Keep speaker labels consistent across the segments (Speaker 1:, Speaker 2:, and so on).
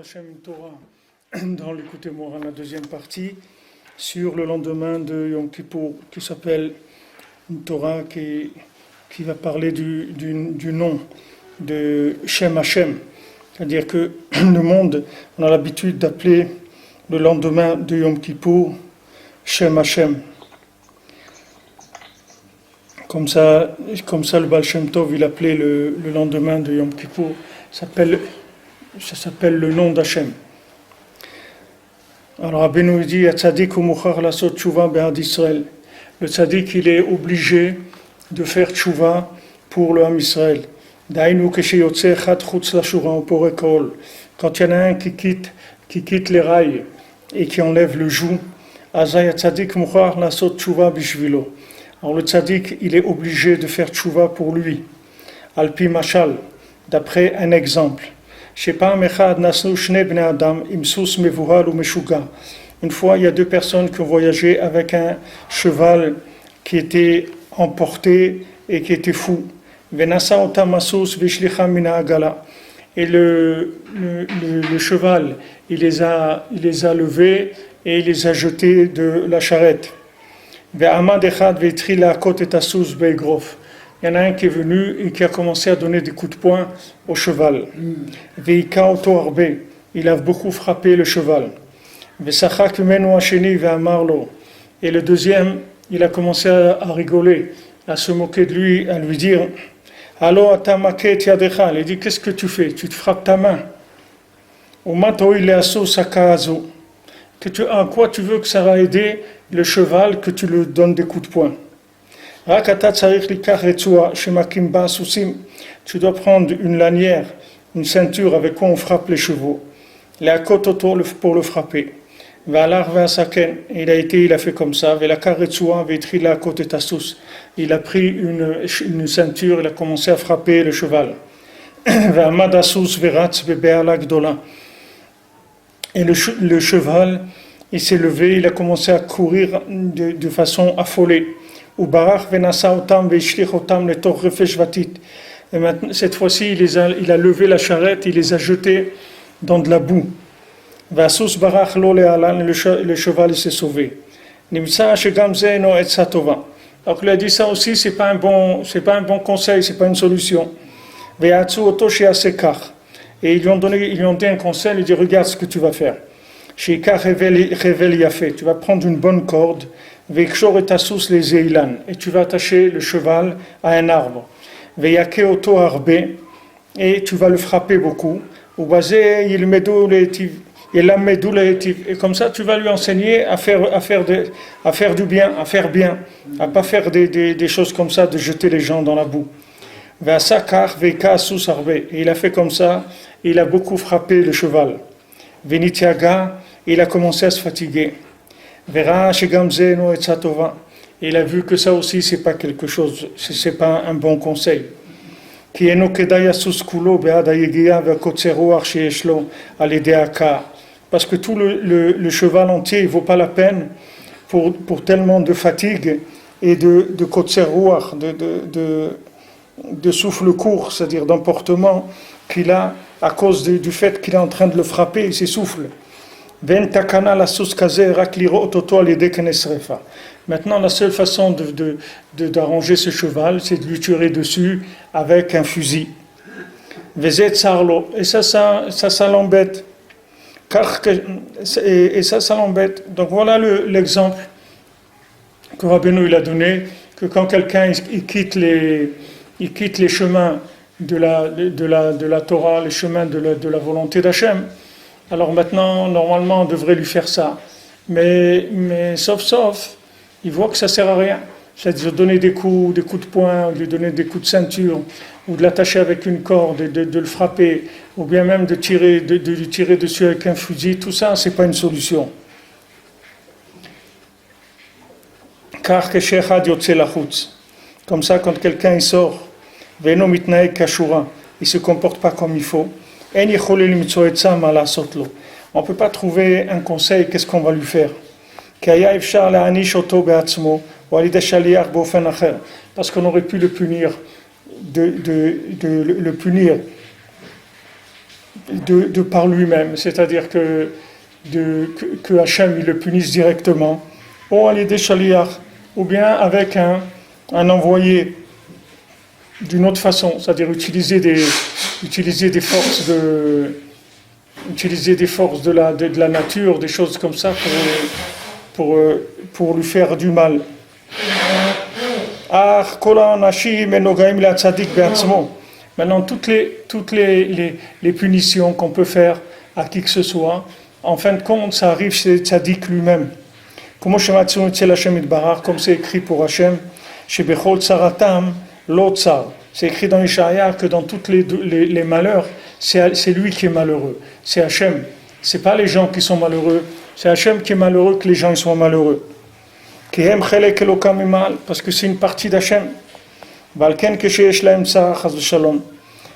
Speaker 1: Hashem, une Torah dans l'écoute Moran, la deuxième partie, sur le lendemain de Yom Kippour, qui s'appelle une Torah qui va parler du nom de Shem Hashem. C'est-à-dire que le monde, on a l'habitude d'appeler le lendemain de Yom Kippour Shem Hashem. Comme ça, le Baal Shem Tov, il appelait le lendemain de Yom Kippour, ça s'appelle le nom d'Hachem. Alors Rabbeinu dit, Tzadik ou Muchar lasot tshuva be'ad Israël. Le Tzadik, il est obligé de faire tshuva pour le Ham Israël. Dainu kesheyotze echad chutz lashura upore kol. Quand il y en a un qui quitte les rails et qui enlève le joug, azay Tzadik Muchar lasot tshuva bishvilo. Alors le Tzadik, il est obligé de faire tshuva pour lui. Alpi mashal, d'après un exemple. Une fois, il y a deux personnes qui ont voyagé avec un cheval qui était emporté et qui était fou. Et le cheval, il les a levés et il les a jetés de la charrette. Il y en a un qui est venu et qui a commencé à donner des coups de poing au cheval. Il a beaucoup frappé le cheval. Et le deuxième, il a commencé à rigoler, à se moquer de lui, à lui dire Allo atamake tiadecha. Il dit qu'est-ce que tu fais? Tu te frappes ta main. En quoi tu veux que ça va aider le cheval que tu lui donnes des coups de poing? Tu dois prendre une lanière, une ceinture avec quoi on frappe les chevaux, les côtes autour pour le frapper. Il a fait comme ça. Il a pris une ceinture, il a commencé à frapper le cheval. Et le cheval, il s'est levé, il a commencé à courir de façon affolée. Et maintenant, cette fois-ci, il a levé la charrette, il les a jetés dans de la boue. Le cheval il s'est sauvé. Alors il a dit ça aussi, c'est pas un bon conseil, c'est pas une solution. Et ils lui ont dit un conseil, il dit regarde ce que tu vas faire. Tu vas prendre une bonne corde. Et tu vas attacher le cheval à un arbre. Et tu vas le frapper beaucoup. Et comme ça, tu vas lui enseigner à faire du bien, à faire bien, à pas faire des choses comme ça, de jeter les gens dans la boue. Et il a fait comme ça, il a beaucoup frappé le cheval. Il a commencé à se fatiguer. Il a vu que ça aussi c'est pas quelque chose, c'est pas un bon conseil. Parce que tout le cheval entier il vaut pas la peine pour tellement de fatigue et de kotzeruach, de souffle court, c'est-à-dire d'emportement qu'il a à cause du fait qu'il est en train de le frapper, il s'essouffle. Maintenant, la seule façon d'arranger ce cheval, c'est de lui tirer dessus avec un fusil. Et ça l'embête. Et ça l'embête. Donc voilà l'exemple que Rabbeinu il a donné, que quand quelqu'un il quitte les chemins de la Torah, les chemins de la volonté d'Hachem, alors maintenant, normalement, on devrait lui faire ça. Mais sauf, il voit que ça ne sert à rien. C'est de donner des coups de poing, de lui donner des coups de ceinture, ou de l'attacher avec une corde, de le frapper, ou bien même de lui tirer dessus avec un fusil. Tout ça, ce n'est pas une solution. Car comme ça, quand quelqu'un il sort, il ne se comporte pas comme il faut. On ne peut pas trouver un conseil, qu'est-ce qu'on va lui faire? Parce qu'on aurait pu le punir de par lui-même, c'est-à-dire que Hachem il le punisse directement, ou à l'idée shaliach, ou bien avec un envoyé d'une autre façon, c'est-à-dire utiliser des forces de la nature, des choses comme ça pour lui faire du mal. Maintenant, toutes les punitions qu'on peut faire à qui que ce soit, en fin de compte, ça arrive chez le tzaddik lui-même. Comme c'est écrit pour Hachem, chez Bechol Tsaratam, l'Otsar. C'est écrit dans Ishaïa que dans tous les malheurs, c'est lui qui est malheureux. C'est Hachem. C'est pas les gens qui sont malheureux. C'est Hachem qui est malheureux que les gens ils soient malheureux. Parce que c'est une partie d'Hachem.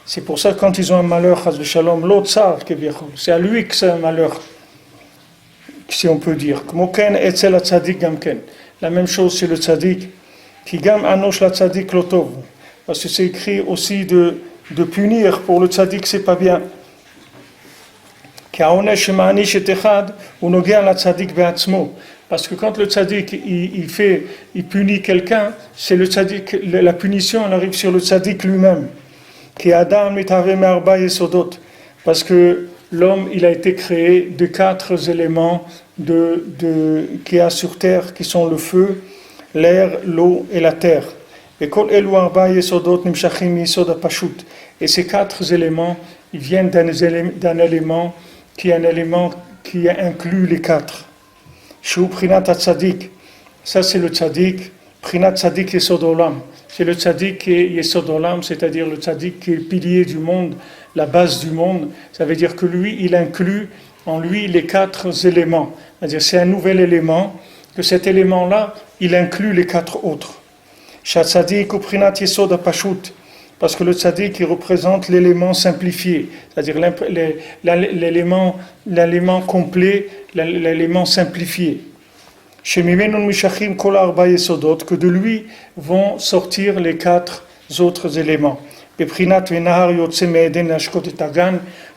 Speaker 1: C'est pour ça que quand ils ont un malheur, c'est à lui que c'est un malheur, si on peut dire. La même chose c'est le tzaddik. Parce que c'est écrit aussi de punir pour le tzaddik, c'est pas bien. Parce que quand le tzaddik il punit quelqu'un, c'est le tzaddik, la punition elle arrive sur le tzaddik lui-même. Parce que l'homme il a été créé de 4 éléments qu'il y a sur terre, qui sont le feu, l'air, l'eau et la terre. Et ces 4 éléments, ils viennent d'un élément qui inclut les 4. Ça c'est le tzaddik, Prinat tzaddik yesod olam. C'est le tzaddik qui est yesod olam, c'est-à-dire le tzaddik qui est le pilier du monde, la base du monde. Ça veut dire que lui, il inclut en lui les 4 éléments. C'est-à-dire c'est un nouvel élément, que cet élément-là, il inclut les 4 autres. Shatzadik ou Prinat yesod apashut. Parce que le tzaddik, il représente l'élément simplifié, c'est-à-dire l'élément complet, l'élément simplifié. Que de lui vont sortir les 4 autres éléments.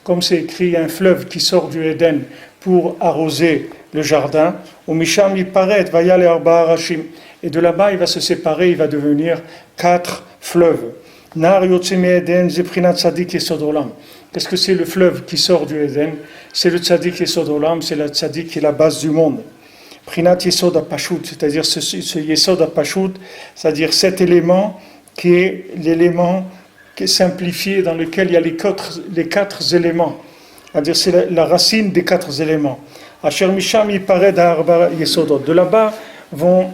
Speaker 1: Comme c'est écrit, un fleuve qui sort du Éden pour arroser le jardin. Et de là-bas, il va se séparer, il va devenir 4 fleuves. Qu'est-ce que c'est le fleuve qui sort du Éden? C'est le tzaddik Yesod Olam, c'est le tzaddik qui est la base du monde. Prinat Yesod Apashut, c'est-à-dire ce Yesod Apashut, c'est-à-dire cet élément qui est l'élément qui est simplifié, dans lequel il y a les 4 éléments. C'est-à-dire c'est la racine des 4 éléments. Asher Misham Yipared Ha'arba Yesodot. De là-bas vont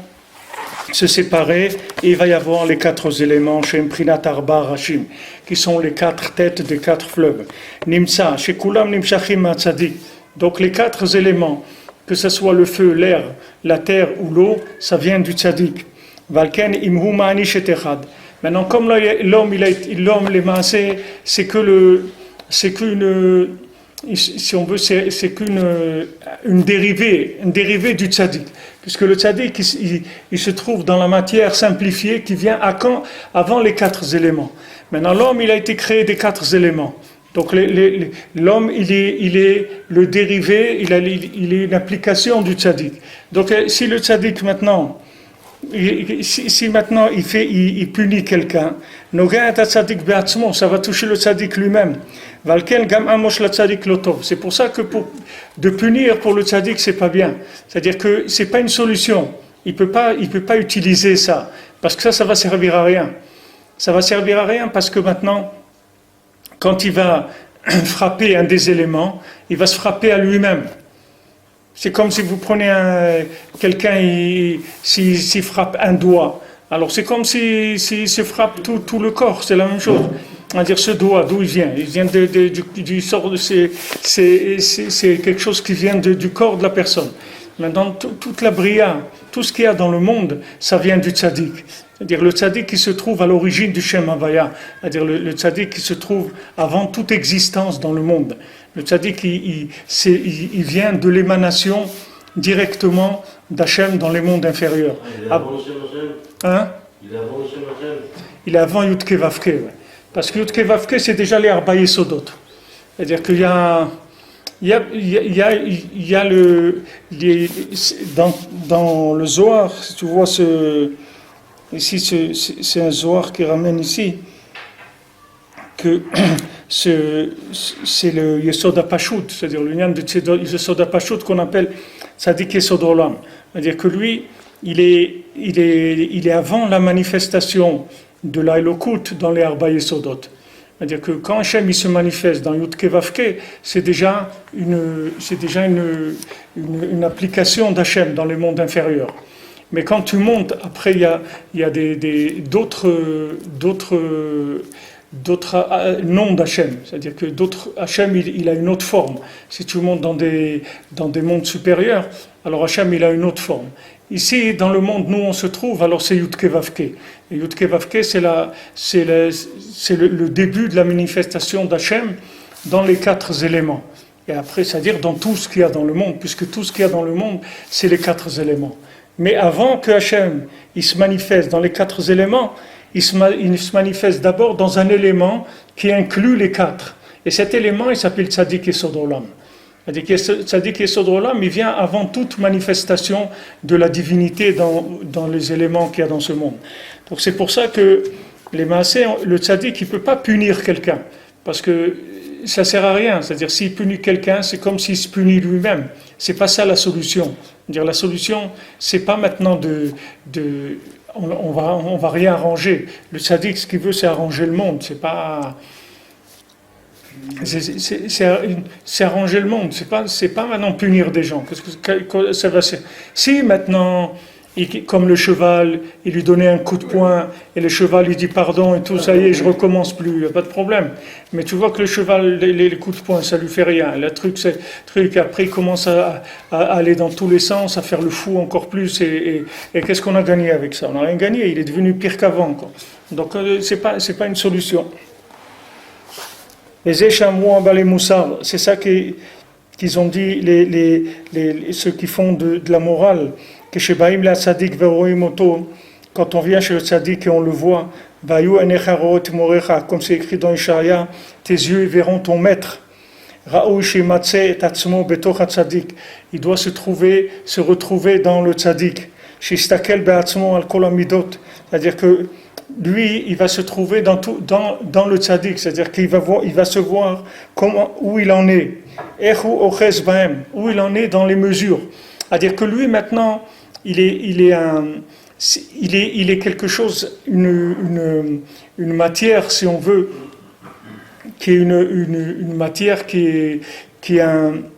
Speaker 1: se séparer et il va y avoir les 4 éléments Shem Prinat Arba Rashim, qui sont les 4 têtes des 4 fleuves. Nimsa, Shekulam Nimshachim Ma'atzadik. Donc les 4 éléments, que ce soit le feu, l'air, la terre ou l'eau, ça vient du tzaddik. Valken imhu ma'ani shetechad. Maintenant, comme l'homme les maasé, c'est qu'une, si on veut, c'est qu'une dérivée du tzaddik. Puisque le tzaddik, il se trouve dans la matière simplifiée qui vient avant les 4 éléments. Maintenant, l'homme, il a été créé des 4 éléments. Donc, l'homme, il est le dérivé, il est une application du tzaddik. Donc, si le tzaddik maintenant, si maintenant il punit quelqu'un, ça va toucher le tzaddik lui-même. C'est pour ça que de punir pour le tzaddik, c'est pas bien. C'est-à-dire que c'est pas une solution. Il peut pas utiliser ça. Parce que ça va servir à rien. Ça va servir à rien parce que maintenant, quand il va frapper un des éléments, il va se frapper à lui-même. C'est comme si vous prenez quelqu'un, s'il frappe un doigt. Alors c'est comme s'il se frappe tout le corps, c'est la même chose. On va dire ce doigt, d'où il vient? Il vient du sort de c'est quelque chose qui vient du corps de la personne. Maintenant, toute la bria, tout ce qu'il y a dans le monde, ça vient du tzaddik. C'est-à-dire le tzaddik qui se trouve à l'origine du Shem Havaya. C'est-à-dire le tzaddik qui se trouve avant toute existence dans le monde. Le tzaddik, il vient de l'émanation directement d'Hachem dans les mondes inférieurs.
Speaker 2: Il est avant le Shem Hashem.
Speaker 1: Hein?
Speaker 2: Il est avant le Shem Hashem.
Speaker 1: Il est avant Yudke Vavke. Ouais. Parce que Yudke Vavke, c'est déjà les Arba Yesodot. C'est-à-dire qu'il y a, il y a dans le Zohar, tu vois, ici c'est un Zohar qui ramène ici, que c'est le Yesod HaPashut, c'est-à-dire le lien de Yesod HaPashut qu'on appelle Tzadik Yesod Olam. C'est-à-dire que lui, il est avant la manifestation de la Elokut dans les Arba Yesodot. C'est-à-dire que quand Hachem il se manifeste dans Yud Ke Vav Ke, c'est déjà une application d'Hachem dans les mondes inférieurs. Mais quand tu montes, après il y a d'autres noms d'Hachem, c'est-à-dire que Hachem il a une autre forme. Si tu montes dans des mondes supérieurs, alors Hachem il a une autre forme. Ici, dans le monde, nous on se trouve, alors c'est Yud Ke Vav Ke. Et Yud Ke Vav Ke, c'est le début de la manifestation d'Hachem dans les 4 éléments. Et après, c'est-à-dire dans tout ce qu'il y a dans le monde, puisque tout ce qu'il y a dans le monde, c'est les 4 éléments. Mais avant que Hachem il se manifeste dans les 4 éléments, il se manifeste d'abord dans un élément qui inclut les 4. Et cet élément, il s'appelle Tzadik Yesod Olam. Tzadik Yesod Olam, il vient avant toute manifestation de la divinité dans les éléments qu'il y a dans ce monde. Donc c'est pour ça que les Maaseh, le Tzadik, il ne peut pas punir quelqu'un, parce que ça ne sert à rien. C'est-à-dire, s'il punit quelqu'un, c'est comme s'il se punit lui-même. Ce n'est pas ça la solution. C'est-à-dire, la solution, ce n'est pas maintenant on va rien arranger. Le Tzadik, ce qu'il veut, c'est arranger le monde. C'est arranger le monde. C'est pas maintenant punir des gens. Ça va. Si maintenant, comme le cheval, il lui donnait un coup de poing et le cheval lui dit pardon et tout, ça y est, je recommence plus, il n'y a pas de problème. Mais tu vois que le cheval, les coups de poing, ça lui fait rien. Le truc, après il commence à aller dans tous les sens, à faire le fou encore plus. Et qu'est-ce qu'on a gagné avec ça? On n'a rien gagné, il est devenu pire qu'avant, quoi. Donc c'est pas une solution. Les échamous en balai moussard, c'est ça qu'ils ont dit ceux qui font de la morale. Que chez Baïm la Tzadik Veroimoto, quand on vient chez le Tzadik et on le voit, Bayou Enecharot Morecha, comme c'est écrit dans Ishaïa, tes yeux verront ton maître. Raou Shimatse et Tatsmo Betocha Tzadik, il doit se retrouver dans le Tzadik. Shistakel Beatzmo al Kolamidot, c'est-à-dire que lui, il va se trouver dans le Tzadik, c'est-à-dire qu'il va se voir où il en est. Echu Oches Baem, où il en est dans les mesures. C'est-à-dire que lui, maintenant, il est quelque chose, une matière, si on veut, qui est une matière qui est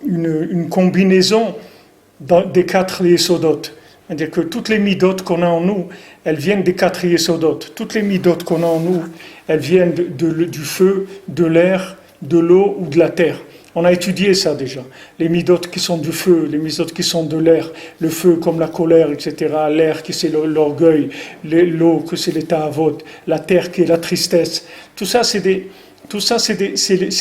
Speaker 1: une combinaison des 4 Yesodot. C'est-à-dire que toutes les midot qu'on a en nous, elles viennent des 4 Yesodot. Toutes les midot qu'on a en nous, elles viennent du feu, de l'air, de l'eau ou de la terre. On a étudié ça déjà. Les midot qui sont du feu, les midot qui sont de l'air, le feu comme la colère, etc. L'air qui c'est l'orgueil, l'eau que c'est l'état avot, la terre qui est la tristesse. Tout ça c'est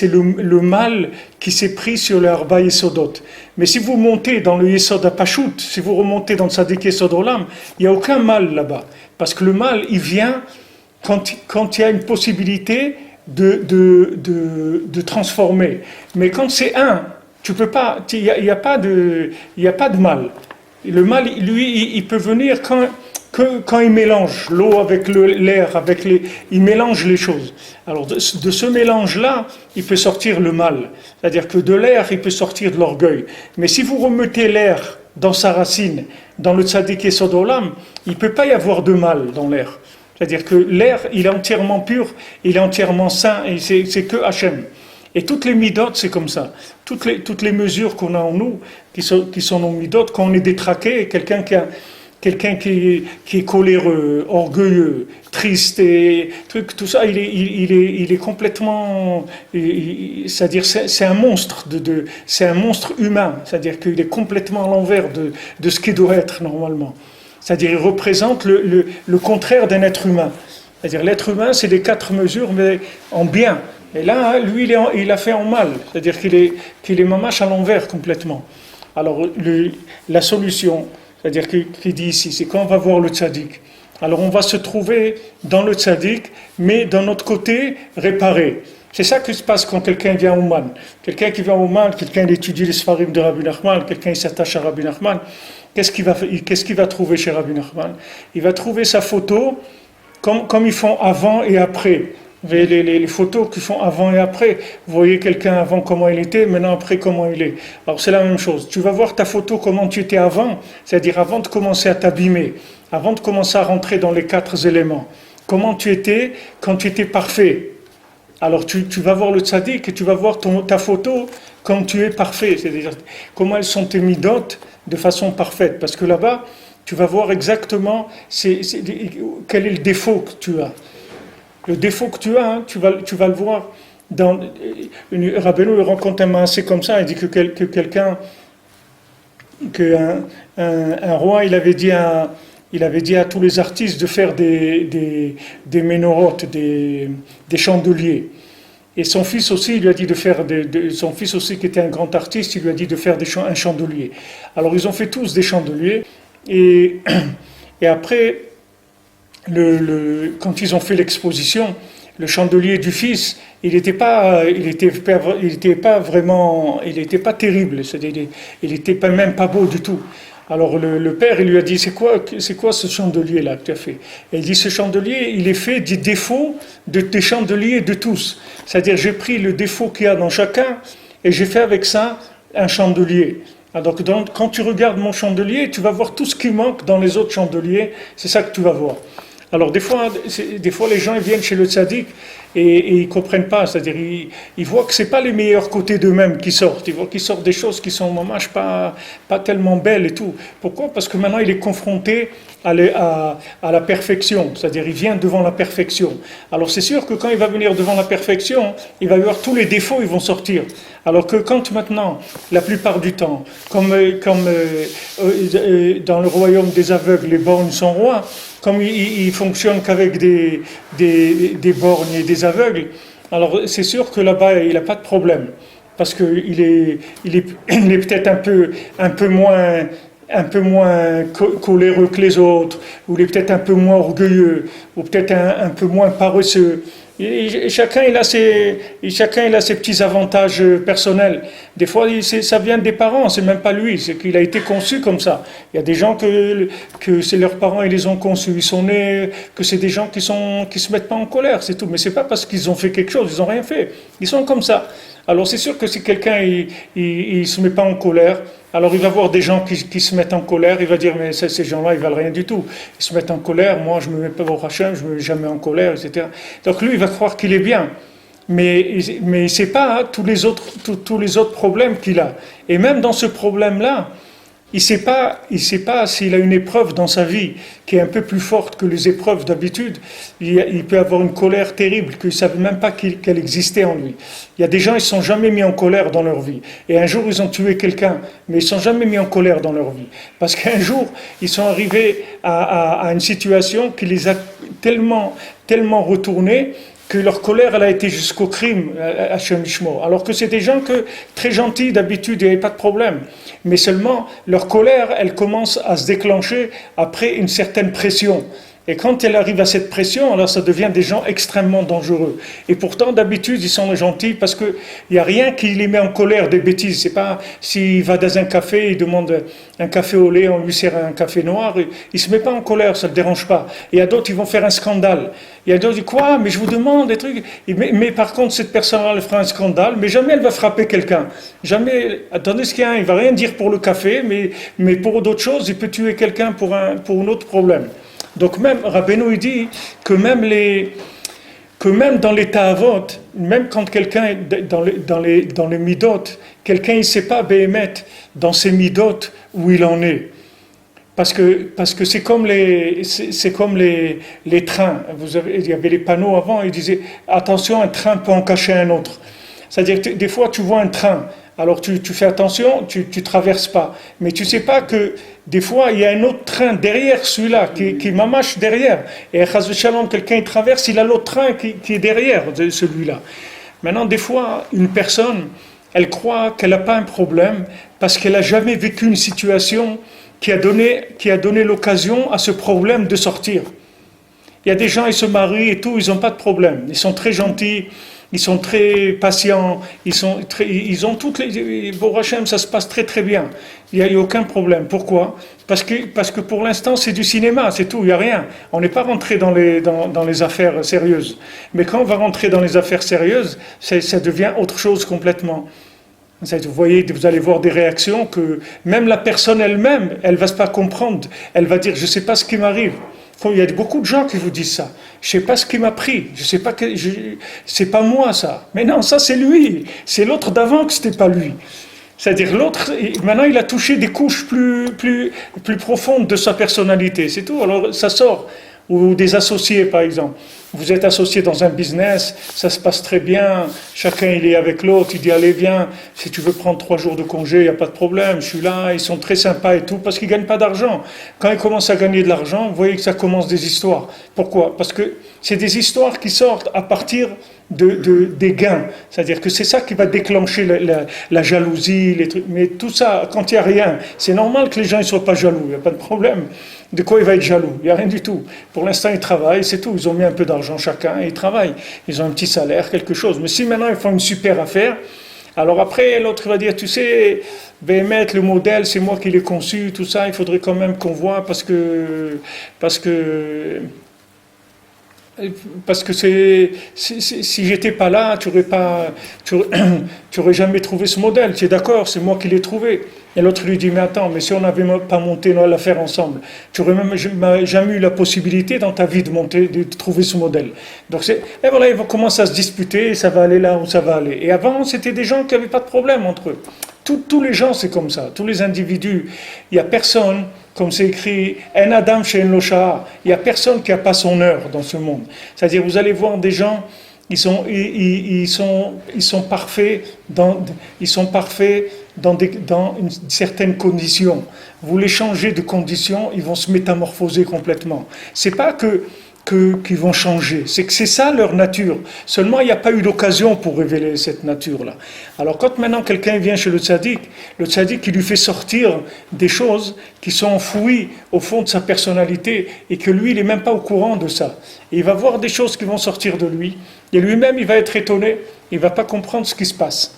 Speaker 1: le mal qui s'est pris sur le Arba Yesodot. Mais si vous montez dans le Yesod HaPashut, si vous remontez dans le Tzadik Yesod Olam, il n'y a aucun mal là-bas. Parce que le mal, il vient quand il y a une possibilité de transformer. Mais quand c'est tu peux pas, il y a pas de mal. Le mal, lui, il peut venir quand il mélange l'eau avec l'air, il mélange les choses. Alors de ce mélange-là, il peut sortir le mal. C'est-à-dire que de l'air, il peut sortir de l'orgueil. Mais si vous remettez l'air dans sa racine, dans le Tzadik Yesod Olam, il ne peut pas y avoir de mal dans l'air. C'est-à-dire que l'air, il est entièrement pur, il est entièrement sain, et c'est que Hachem. Et toutes les midot, c'est comme ça. Toutes les mesures qu'on a en nous, qui sont nos midot, quand on est détraqué, quelqu'un qui est coléreux, orgueilleux, triste, et tout ça, il est complètement, c'est-à-dire c'est un monstre c'est un monstre humain. C'est-à-dire qu'il est complètement à l'envers de ce qu'il doit être normalement. C'est-à-dire qu'il représente le contraire d'un être humain. C'est-à-dire l'être humain, c'est les 4 mesures, mais en bien. Et là, lui, il a fait en mal. C'est-à-dire qu'il est mamache à l'envers complètement. Alors, la solution, c'est-à-dire qu'il dit ici, c'est quand on va voir le tzaddik. Alors, on va se trouver dans le tzaddik, mais d'un autre côté, réparé. C'est ça qui se passe quand quelqu'un vient au Man. Quelqu'un qui vient au Man, quelqu'un étudie les Sfarim de Rabbi Nachman, quelqu'un s'attache à Rabbi Nachman, qu'est-ce qu'il va trouver chez Rabbi Nachman? Il va trouver sa photo comme ils font avant et après. Vous voyez les photos qu'ils font avant et après. Vous voyez quelqu'un avant comment il était, maintenant après comment il est. Alors c'est la même chose. Tu vas voir ta photo comment tu étais avant, c'est-à-dire avant de commencer à t'abîmer, avant de commencer à rentrer dans les 4 éléments. Comment tu étais quand tu étais parfait. Alors tu vas voir le tzaddik et tu vas voir ta photo comme tu es parfait, c'est-à-dire comment elles sont tes midotes de façon parfaite. Parce que là-bas, tu vas voir exactement quel est le défaut que tu as. Le défaut que tu as, hein, tu vas le voir. Rabbeinu rencontre un maasé comme ça, il dit qu'un roi, il avait dit à tous les artistes de faire des ménorotes, des chandeliers. Et son fils aussi, il lui a dit de faire son fils aussi, qui était un grand artiste, il lui a dit de faire un chandelier. Alors ils ont fait tous des chandeliers, et après, quand ils ont fait l'exposition, le chandelier du fils, il n'était pas terrible, c'est-à-dire, il n'était même pas beau du tout. Alors le père, il lui a dit, c'est quoi ce chandelier-là que tu as fait? Et il dit, ce chandelier, il est fait des défauts des chandeliers de tous. C'est-à-dire, j'ai pris le défaut qu'il y a dans chacun, et j'ai fait avec ça un chandelier. Alors quand tu regardes mon chandelier, tu vas voir tout ce qui manque dans les autres chandeliers, c'est ça que tu vas voir. Alors des fois les gens ils viennent chez le tzaddik et ils ne comprennent pas, c'est-à-dire ils voient que ce n'est pas les meilleurs côtés d'eux-mêmes qui sortent, ils voient qu'ils sortent des choses qui sont pas tellement belles et tout. Pourquoi? Parce que maintenant il est confronté à la perfection, c'est-à-dire il vient devant la perfection. Alors c'est sûr que quand il va venir devant la perfection, il va y avoir tous les défauts, ils vont sortir. Alors que quand maintenant, la plupart du temps, comme dans le royaume des aveugles, les borgnes sont rois, comme ils fonctionnent qu'avec des borgnes et des aveugles, alors c'est sûr que là-bas, il n'a pas de problème. Parce qu'il est peut-être un peu moins coléreux que les autres, ou il est peut-être un peu moins orgueilleux, ou peut-être un peu moins paresseux. Et chacun il a ses petits avantages personnels. Des fois, ça vient des parents, c'est même pas lui, c'est qu'il a été conçu comme ça. Il y a des gens que c'est leurs parents, ils les ont conçus, ils sont nés, que c'est des gens qui se mettent pas en colère, c'est tout. Mais c'est pas parce qu'ils ont fait quelque chose, ils ont rien fait. Ils sont comme ça. Alors c'est sûr que si quelqu'un il se met pas en colère, alors il va voir des gens qui se mettent en colère, il va dire mais ces gens-là ils valent rien du tout. Ils se mettent en colère, moi je me mets pas au Hachem, je me mets jamais en colère, etc. Donc lui il va croire qu'il est bien, mais il sait pas tous les autres problèmes qu'il a. Et même dans ce problème-là, il sait pas s'il a une épreuve dans sa vie qui est un peu plus forte que les épreuves d'habitude. Il peut avoir une colère terrible qu'il ne savait même pas qu'elle existait en lui. Il y a des gens, ils ne sont jamais mis en colère dans leur vie. Et un jour, ils ont tué quelqu'un, mais ils ne sont jamais mis en colère dans leur vie. Parce qu'un jour, ils sont arrivés à une situation qui les a tellement retournés que leur colère, elle a été jusqu'au crime, Hachem Ishmo. Alors que c'est des gens très gentils d'habitude, il n'y avait pas de problème. Mais seulement, leur colère, elle commence à se déclencher après une certaine pression. Et quand elle arrive à cette pression, alors ça devient des gens extrêmement dangereux. Et pourtant, d'habitude, ils sont gentils parce qu'il n'y a rien qui les met en colère, des bêtises. C'est pas s'il va dans un café, il demande un café au lait, on lui sert un café noir, il ne se met pas en colère, ça ne le dérange pas. Et il y a d'autres, ils vont faire un scandale. Il y a d'autres qui disent, quoi, mais je vous demande des trucs. Mais par contre, cette personne-là, elle fera un scandale, mais jamais elle va frapper quelqu'un. Jamais, attendez ce qu'il y a, il ne va rien dire pour le café, mais pour d'autres choses, il peut tuer quelqu'un pour un autre problème. Donc même, Rabbeinu il dit que même dans les ta'avot, même quand quelqu'un est dans les midot, quelqu'un il ne sait pas béhémet dans ses midot où il en est. Parce que c'est comme les trains. Il y avait les panneaux avant, ils disaient attention, un train peut en cacher un autre. C'est-à-dire que des fois tu vois un train, alors tu fais attention, tu traverses pas. Mais tu sais pas que des fois il y a un autre train derrière celui-là, qui mamache derrière. Et Chas v'Shalom, quelqu'un traverse, il a l'autre train qui est derrière celui-là. Maintenant, des fois, une personne, elle croit qu'elle n'a pas un problème parce qu'elle n'a jamais vécu une situation qui a donné l'occasion à ce problème de sortir. Il y a des gens, ils se marient et tout, ils n'ont pas de problème. Ils sont très gentils, ils sont très patients, ils ont toutes les... Pour Hachem, ça se passe très très bien. Il n'y a aucun problème. Pourquoi ? Parce que pour l'instant, c'est du cinéma, c'est tout, il n'y a rien. On n'est pas rentré dans les affaires sérieuses. Mais quand on va rentrer dans les affaires sérieuses, ça devient autre chose complètement. Vous voyez, vous allez voir des réactions que même la personne elle-même, elle ne va pas comprendre. Elle va dire, je ne sais pas ce qui m'arrive. Il y a beaucoup de gens qui vous disent ça. Je ne sais pas ce qui m'a pris. Je sais pas c'est pas moi ça. Mais non, ça c'est lui. C'est l'autre d'avant que c'était pas lui. C'est-à-dire l'autre, maintenant il a touché des couches plus profondes de sa personnalité. C'est tout. Alors ça sort. Ou des associés par exemple. Vous êtes associés dans un business, ça se passe très bien, chacun il est avec l'autre, il dit allez viens, si tu veux prendre 3 jours de congé, il n'y a pas de problème, je suis là, ils sont très sympas et tout, parce qu'ils ne gagnent pas d'argent. Quand ils commencent à gagner de l'argent, vous voyez que ça commence des histoires. Pourquoi ? Parce que c'est des histoires qui sortent à partir des gains. C'est-à-dire que c'est ça qui va déclencher la jalousie, les trucs. Mais tout ça, quand il n'y a rien, c'est normal que les gens ne soient pas jaloux, il n'y a pas de problème. De quoi il va être jaloux ? Il n'y a rien du tout. Pour l'instant, ils travaillent, c'est tout. Ils ont mis un peu d'argent chacun et ils travaillent. Ils ont un petit salaire, quelque chose. Mais si maintenant ils font une super affaire, alors après, l'autre va dire, tu sais, Béhémet, le modèle, c'est moi qui l'ai conçu, tout ça, il faudrait quand même qu'on voit parce que si j'étais pas là, tu aurais jamais trouvé ce modèle. Tu es d'accord, c'est moi qui l'ai trouvé. Et l'autre lui dit, mais attends, mais si on n'avait pas monté l'affaire ensemble, tu n'aurais même jamais eu la possibilité dans ta vie de trouver ce modèle. Donc et voilà, ils vont commencer à se disputer, et ça va aller là où ça va aller. Et avant, c'était des gens qui n'avaient pas de problème entre eux. Tous les gens, c'est comme ça. Tous les individus, il n'y a personne, comme c'est écrit, En Adam She'en Lo Sha'a. Il n'y a personne qui n'a pas son heure dans ce monde. C'est-à-dire, vous allez voir des gens, ils sont parfaits dans une certaine condition. Vous les changez de condition, ils vont se métamorphoser complètement. C'est pas qu'ils vont changer, c'est que c'est ça leur nature. Seulement, il n'y a pas eu d'occasion pour révéler cette nature-là. Alors, quand maintenant quelqu'un vient chez le tzaddik, il lui fait sortir des choses qui sont enfouies au fond de sa personnalité et que lui, il n'est même pas au courant de ça. Et il va voir des choses qui vont sortir de lui et lui-même, il va être étonné, il ne va pas comprendre ce qui se passe.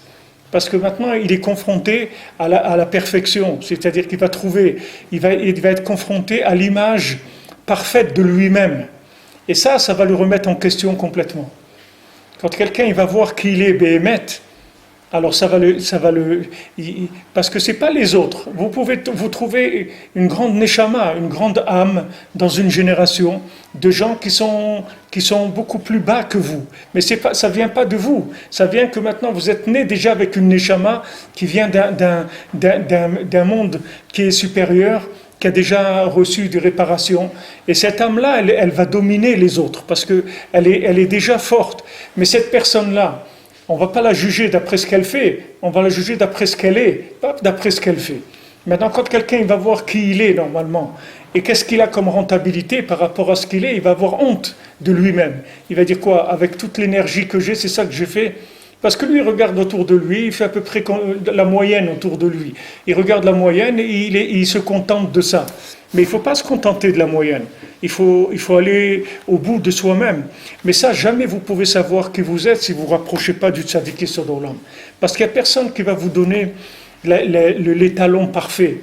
Speaker 1: Parce que maintenant, il est confronté à la perfection, c'est-à-dire qu'il va il va être confronté à l'image parfaite de lui-même. Et ça va le remettre en question complètement. Quand quelqu'un il va voir qui il est, Béhémet, alors parce que c'est pas les autres. Vous trouvez une grande neshama, une grande âme dans une génération de gens qui sont beaucoup plus bas que vous. Mais ça vient pas de vous. Ça vient que maintenant vous êtes né déjà avec une neshama qui vient d'un monde qui est supérieur, qui a déjà reçu des réparations. Et cette âme-là, elle va dominer les autres parce que elle est déjà forte. Mais cette personne-là, on ne va pas la juger d'après ce qu'elle fait, on va la juger d'après ce qu'elle est, pas d'après ce qu'elle fait. Maintenant, quand quelqu'un va voir qui il est normalement, et qu'est-ce qu'il a comme rentabilité par rapport à ce qu'il est, il va avoir honte de lui-même. Il va dire quoi ? Avec toute l'énergie que j'ai, c'est ça que j'ai fait. Parce que lui, il regarde autour de lui, il fait à peu près la moyenne autour de lui. Il regarde la moyenne et il se contente de ça. Mais il ne faut pas se contenter de la moyenne. Il faut aller au bout de soi-même. Mais ça, jamais vous pouvez savoir qui vous êtes si vous ne vous rapprochez pas du tzaddik Yesod Olam. Parce qu'il n'y a personne qui va vous donner l'étalon parfait.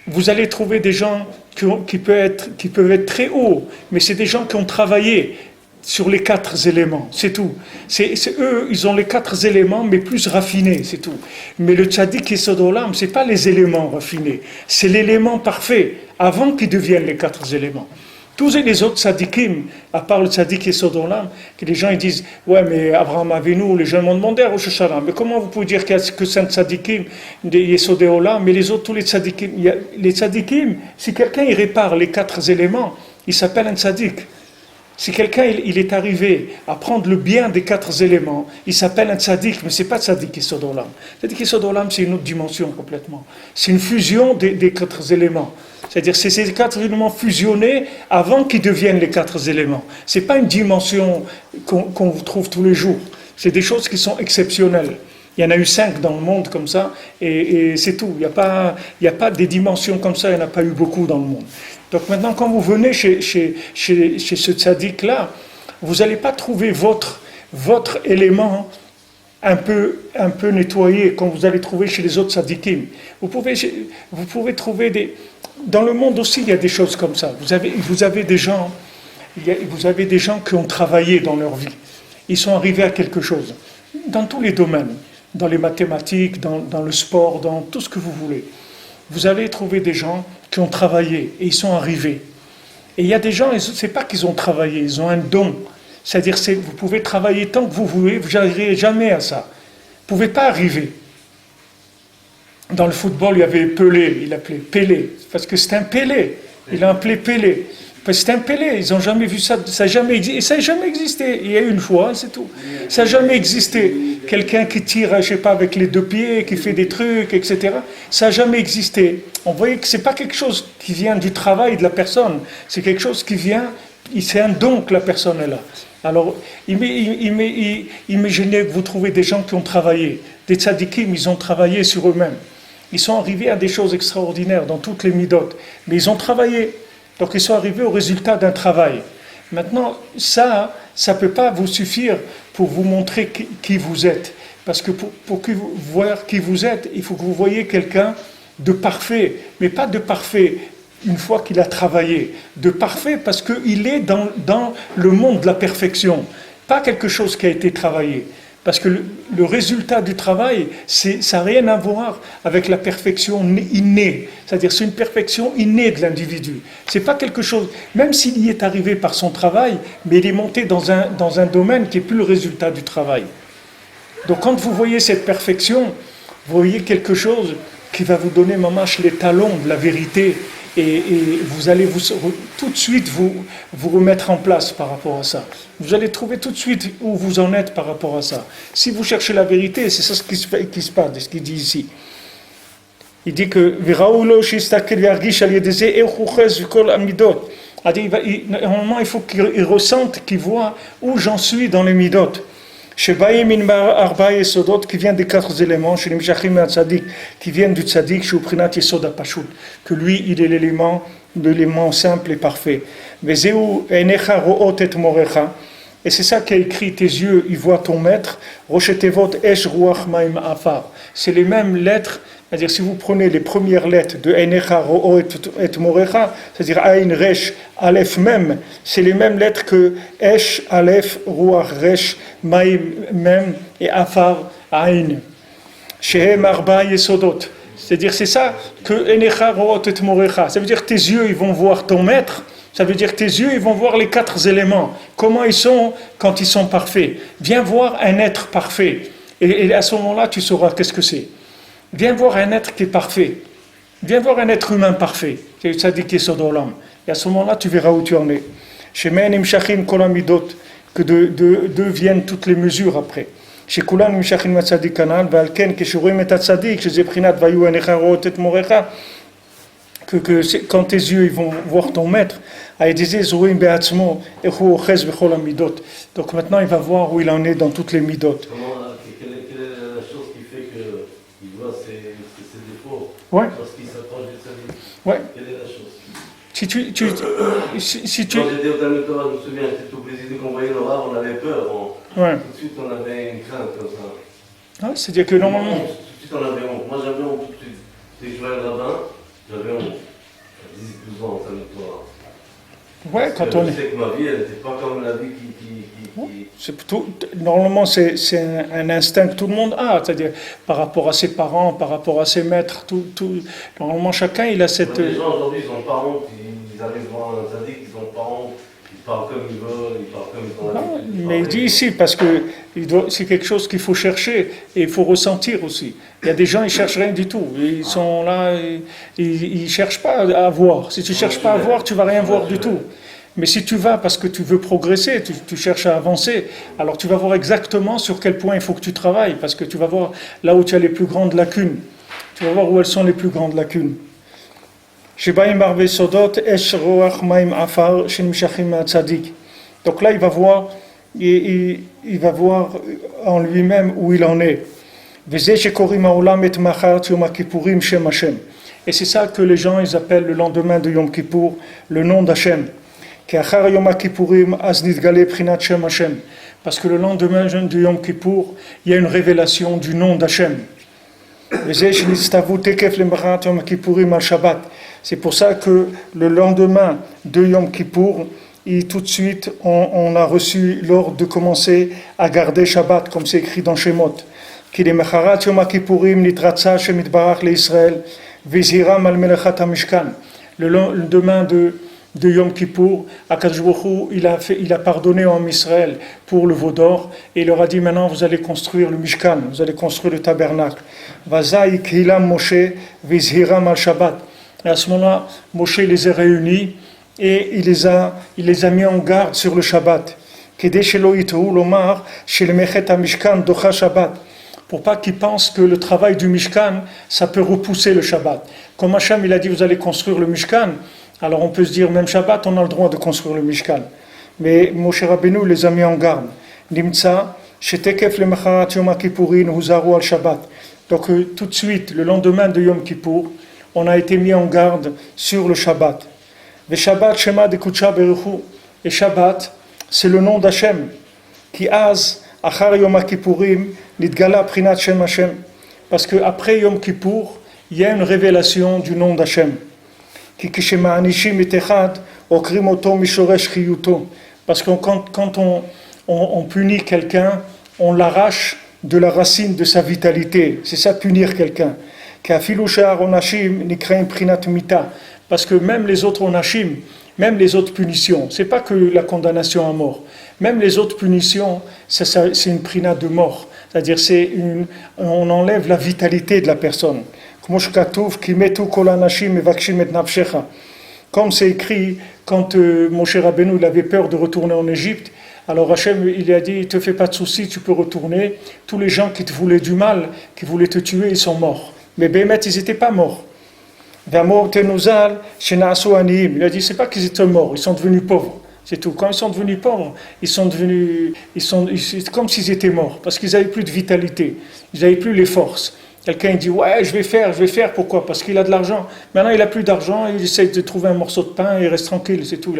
Speaker 1: Vous allez trouver des gens qui peuvent être très hauts, mais c'est des gens qui ont travaillé sur les 4 éléments, c'est tout. C'est eux, ils ont les 4 éléments, mais plus raffinés, c'est tout. Mais le tzaddik Yesod Olam, c'est pas les éléments raffinés, c'est l'élément parfait, avant qu'ils deviennent les 4 éléments. Tous les autres tzaddikim, à part le tzaddik Yesod Olam, que les gens ils disent, ouais, mais Abraham Avinu, les gens m'ont demandé à Rosh Hashanah, mais comment vous pouvez dire qu'il n'y a que 5 tzaddikim de Yesod Olam, mais les autres, tous les tzaddikim, les tzaddikim, si quelqu'un il répare les 4 éléments, il s'appelle un tzaddik. Si quelqu'un il est arrivé à prendre le bien des 4 éléments, il s'appelle un tzaddik, mais ce n'est pas tzaddik Yesod Olam. Tzaddik Yesod Olam, c'est une autre dimension complètement. C'est une fusion des 4 éléments. C'est-à-dire c'est ces 4 éléments fusionnés avant qu'ils deviennent les 4 éléments. Ce n'est pas une dimension qu'on trouve tous les jours. C'est des choses qui sont exceptionnelles. Il y en a eu 5 dans le monde comme ça, et c'est tout. Il n'y a pas des dimensions comme ça, il n'y en a pas eu beaucoup dans le monde. Donc maintenant, quand vous venez chez ce tzaddik-là, vous n'allez pas trouver votre votre élément un peu nettoyé, comme vous allez trouver chez les autres tzadikim. Vous pouvez trouver dans le monde aussi, il y a des choses comme ça. Vous avez des gens qui ont travaillé dans leur vie. Ils sont arrivés à quelque chose. Dans tous les domaines. Dans les mathématiques, dans le sport, dans tout ce que vous voulez. Vous allez trouver des gens qui ont travaillé et ils sont arrivés. Et il y a des gens, c'est pas qu'ils ont travaillé, ils ont un don. C'est-à-dire, vous pouvez travailler tant que vous voulez, vous n'arriverez jamais à ça. Vous ne pouvez pas arriver. Dans le football, il y avait Pelé, il l'appelait Pelé, parce que c'est un Pelé. Il a appelé Pelé. Parce que c'est un Pelé, ils n'ont jamais vu ça, ça n'a jamais existé. Et ça n'a jamais existé. Il y a une fois, c'est tout. Ça n'a jamais existé. Quelqu'un qui tire, je ne sais pas, avec les deux pieds, qui fait des trucs, etc. Ça n'a jamais existé. On voyait que ce n'est pas quelque chose qui vient du travail de la personne. C'est quelque chose qui vient, c'est un don que la personne est là. Alors, imaginez que vous trouvez des gens qui ont travaillé. Des tzadikim, ils ont travaillé sur eux-mêmes. Ils sont arrivés à des choses extraordinaires dans toutes les midotes. Mais ils ont travaillé. Donc ils sont arrivés au résultat d'un travail. Maintenant, ça ne peut pas vous suffire pour vous montrer qui vous êtes. Parce que pour voir qui vous êtes, il faut que vous voyez quelqu'un de parfait. Mais pas de parfait une fois qu'il a travaillé. De parfait parce qu'il est dans le monde de la perfection. Pas quelque chose qui a été travaillé. Parce que le résultat du travail, ça n'a rien à voir avec la perfection innée. C'est-à-dire, c'est une perfection innée de l'individu. C'est pas quelque chose, même s'il y est arrivé par son travail, mais il est monté dans un domaine qui n'est plus le résultat du travail. Donc, quand vous voyez cette perfection, vous voyez quelque chose qui va vous donner, mamache, les talons de la vérité. Et vous allez tout de suite vous remettre en place par rapport à ça. Vous allez trouver tout de suite où vous en êtes par rapport à ça. Si vous cherchez la vérité, c'est ça ce qui se passe, ce qu'il dit ici. Il dit que normalement il faut qu'il ressente, qu'il voit où j'en suis dans les midot. Qui vient des 4 éléments, qui viennent du tzaddik, que lui, il est l'élément simple et parfait. Et c'est ça qui a écrit, tes yeux, ils voient ton maître. C'est les mêmes lettres, c'est-à-dire si vous prenez les premières lettres de Enecha, Ro'o et Morecha, c'est-à-dire Ain, Resh, Aleph même, c'est les mêmes lettres que Esh, Aleph, Ruach, Resh, Maim, Mem et Afar, Ain. Shehem Arba Yesodot. C'est-à-dire c'est ça que Enecha, Ro'o et Morecha. Ça veut dire tes yeux, ils vont voir ton maître. Ça veut dire tes yeux, ils vont voir les 4 éléments. Comment ils sont quand ils sont parfaits. Viens voir un être parfait. Et à ce moment-là, tu sauras qu'est-ce que c'est. Viens voir un être qui est parfait. Viens voir un être humain parfait. Et à ce moment-là, tu verras où tu en es. Que de viennent toutes les mesures après. Que quand tes yeux ils vont voir ton maître, donc maintenant il va voir où il en est dans toutes les midot.
Speaker 2: Quelle est la chose qui fait qu'il voit ses défauts
Speaker 1: Ouais.
Speaker 2: lorsqu'il s'approche du tzaddik?
Speaker 1: Ouais.
Speaker 2: Quelle est la chose?
Speaker 1: Si tu
Speaker 2: Quand j'étais au Talmud Torah, je me souviens, j'étais tout plaisir qu'on voyait le Rav, on avait peur.
Speaker 1: Ouais.
Speaker 2: Tout de suite, on avait une crainte comme ça.
Speaker 1: Ouais, c'est-à-dire que normalement.
Speaker 2: Tout de suite, on avait honte. Moi, j'avais honte tout de suite. Dès que je voyais le rabbin, j'avais honte. 10-12 ans au Talmud Torah.
Speaker 1: Ouais, quand on
Speaker 2: je
Speaker 1: est.
Speaker 2: sais que ma vie, elle n'était pas comme la vie qui...
Speaker 1: C'est plutôt, normalement, c'est un instinct que tout le monde a, c'est-à-dire par rapport à ses parents, par rapport à ses maîtres, normalement chacun il a cette.
Speaker 2: Les gens aujourd'hui, ils n'ont pas honte, ils arrivent devant un tzaddik, ils n'ont pas honte, ils parlent comme ils veulent, ils parlent comme ils ont l'habitude.
Speaker 1: Mais il dit ici, parce que c'est quelque chose qu'il faut chercher et il faut ressentir aussi. Il y a des gens, ils ne cherchent rien du tout, ils sont là, ils ne cherchent pas à voir. Si tu ne cherches pas à voir, tu ne vas rien voir du tout. Mais si tu vas parce que tu veux progresser, tu cherches à avancer, alors tu vas voir exactement sur quel point il faut que tu travailles, parce que tu vas voir là où tu as les plus grandes lacunes. Tu vas voir où elles sont les plus grandes lacunes. Donc là, il va voir en lui-même où il en est. Et c'est ça que les gens ils appellent le lendemain de Yom Kippour le nom d'Hachem. כאחר יום הכיפורים אז נתגלה בחינת שם השם. Parce que le lendemain de Yom Kippour, il y a une révélation du nom d'Hachem. C'est pour ça que le lendemain de Yom Kippour, et tout de suite, on a reçu l'ordre de commencer à garder Shabbat, comme c'est écrit dans Shemot. כי למחרת יום הכיפורים נתרצה השם יתברך לישראל והזהירם על מלאכת המשכן. Le lendemain de Yom Kippour, Akadosh Baruch Hu, il a pardonné en Israël pour le veau d'or et il leur a dit maintenant vous allez construire le Mishkan, vous allez construire le tabernacle. Vazai kilam Moshe vizhiram al Shabbat. Et à ce moment-là, Moshe les a réunis et il les a mis en garde sur le Shabbat. Kedei shelo yitru lomar shel mechet hamishkan docha Shabbat. Pour pas qu'ils pensent que le travail du Mishkan, ça peut repousser le Shabbat. Comme Hachem, il a dit, vous allez construire le Mishkan, alors on peut se dire, même Shabbat, on a le droit de construire le Mishkan. Mais Moshe Rabbeinu les a mis en garde. Nimtza, shetekef le'macharat Yom Kippourin huzaru al Shabbat. Donc tout de suite, le lendemain de Yom Kippour, on a été mis en garde sur le Shabbat. Ve Shabbat shema de Kutsha Beruchu. Et Shabbat, c'est le nom d'Hachem, qui az Achar Yom Kippourim, Nidgala Prinat Shem Hashem. Parce qu'après Yom Kippour, il y a une révélation du nom d'Hachem. Ki kishema'anishim et echad, okrim oto mishoresh chiyuto. Parce que quand on punit quelqu'un, on l'arrache de la racine de sa vitalité. C'est ça, punir quelqu'un. Ki afilu she'ar onashim nikreim prinat mita. Parce que même les autres onashim, même les autres punitions, c'est pas que la condamnation à mort. Même les autres punitions, c'est une prina de mort. C'est-à-dire, on enlève la vitalité de la personne. Comme c'est écrit, quand Moshe Rabbeinu il avait peur de retourner en Égypte, alors Hachem il a dit, ne te fais pas de soucis, tu peux retourner. Tous les gens qui te voulaient du mal, qui voulaient te tuer, ils sont morts. Mais Bémet, ils n'étaient pas morts. Il a dit, c'est pas qu'ils étaient morts, ils sont devenus pauvres. C'est tout. Quand ils sont devenus pauvres, c'est comme s'ils étaient morts, parce qu'ils n'avaient plus de vitalité, ils n'avaient plus les forces. Quelqu'un dit, ouais, je vais faire, pourquoi? Parce qu'il a de l'argent. Maintenant, il n'a plus d'argent, il essaie de trouver un morceau de pain, il reste tranquille, c'est tout.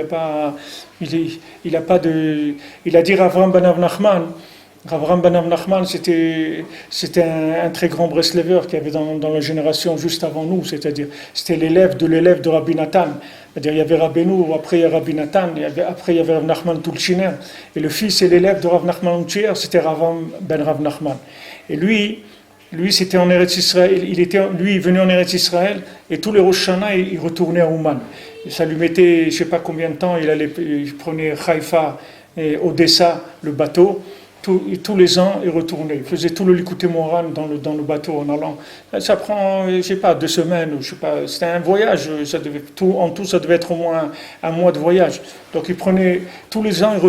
Speaker 1: Il a dit Avram ben Nachman. Avram ben Nachman, c'était un très grand Breslever qui avait dans la génération juste avant nous, c'est-à-dire c'était l'élève de Rabbi Nathan. C'est-à-dire il y avait Rabbeinu, après il y a Rabbi Nathan, après il y avait Rav Nachman Tulchiner, et le fils et l'élève de Rav Nachman Tulchiner, c'était Avram ben Rav Nachman. Et lui c'était en Eretz Israël, il venait en Eretz Israël, et tous les Rosh Hashanah, il retournait à Ouman. Et ça lui mettait, je ne sais pas combien de temps, il prenait Haïfa et Odessa, le bateau. Tous les ans, il retournait. Il faisait tout le Likutei Moharan dans le bateau en allant. Ça prend, je ne sais pas, 2 semaines, je sais pas. C'était un voyage. En tout, ça devait être au moins un mois de voyage. Donc, il prenait tous les ans, il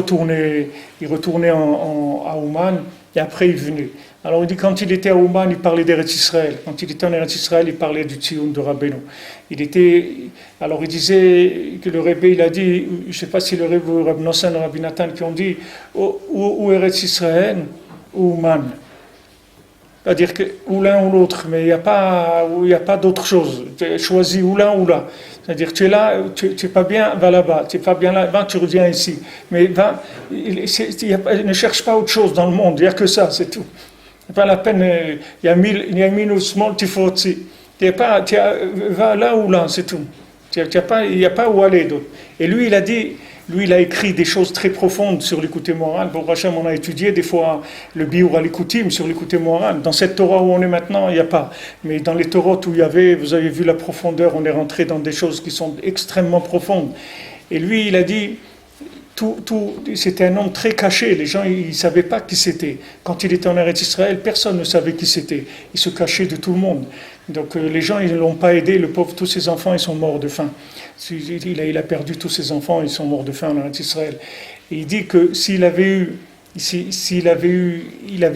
Speaker 1: retournait à Ouman et après il venait. Alors, il dit quand il était à Ouman, il parlait d'Eretz Israël. Quand il était en Eretz Israël, il parlait du Tziyun de Rabbeinu. Alors, il disait que le Rebbe, il a dit, je ne sais pas si le Rebbe ou Rabbi Nosson ou Rabbi Nathan qui ont dit, ou Eretz Israël, ou Ouman. C'est-à-dire que ou l'un ou l'autre, mais il n'y a pas d'autre chose. Tu choisis ou l'un ou là. C'est-à-dire tu es là, tu n'es pas bien, va là-bas. Tu n'es pas bien là-bas, tu reviens ici. Mais ne cherche pas autre chose dans le monde, il n'y a que ça, c'est tout. C'est pas la peine, il y a mille small tifotzi. Va là ou là, c'est tout. Il n'y a pas où aller d'autre. Et lui, il a écrit des choses très profondes sur l'Likutei Moharan. Pour Hachem, on a étudié des fois le Biur al-Likutim sur l'Likutei Moharan. Dans cette Torah où on est maintenant, il n'y a pas. Mais dans les Torahs où il y avait, vous avez vu la profondeur, on est rentré dans des choses qui sont extrêmement profondes. Et lui, il a dit, c'était un homme très caché. Les gens, ils ne savaient pas qui c'était. Quand il était en Eretz Israël, personne ne savait qui c'était. Il se cachait de tout le monde. Donc les gens, ils ne l'ont pas aidé. Le pauvre, tous ses enfants, ils sont morts de faim. Il a perdu tous ses enfants, ils sont morts de faim en Eretz Israël. Et il dit que s'il avait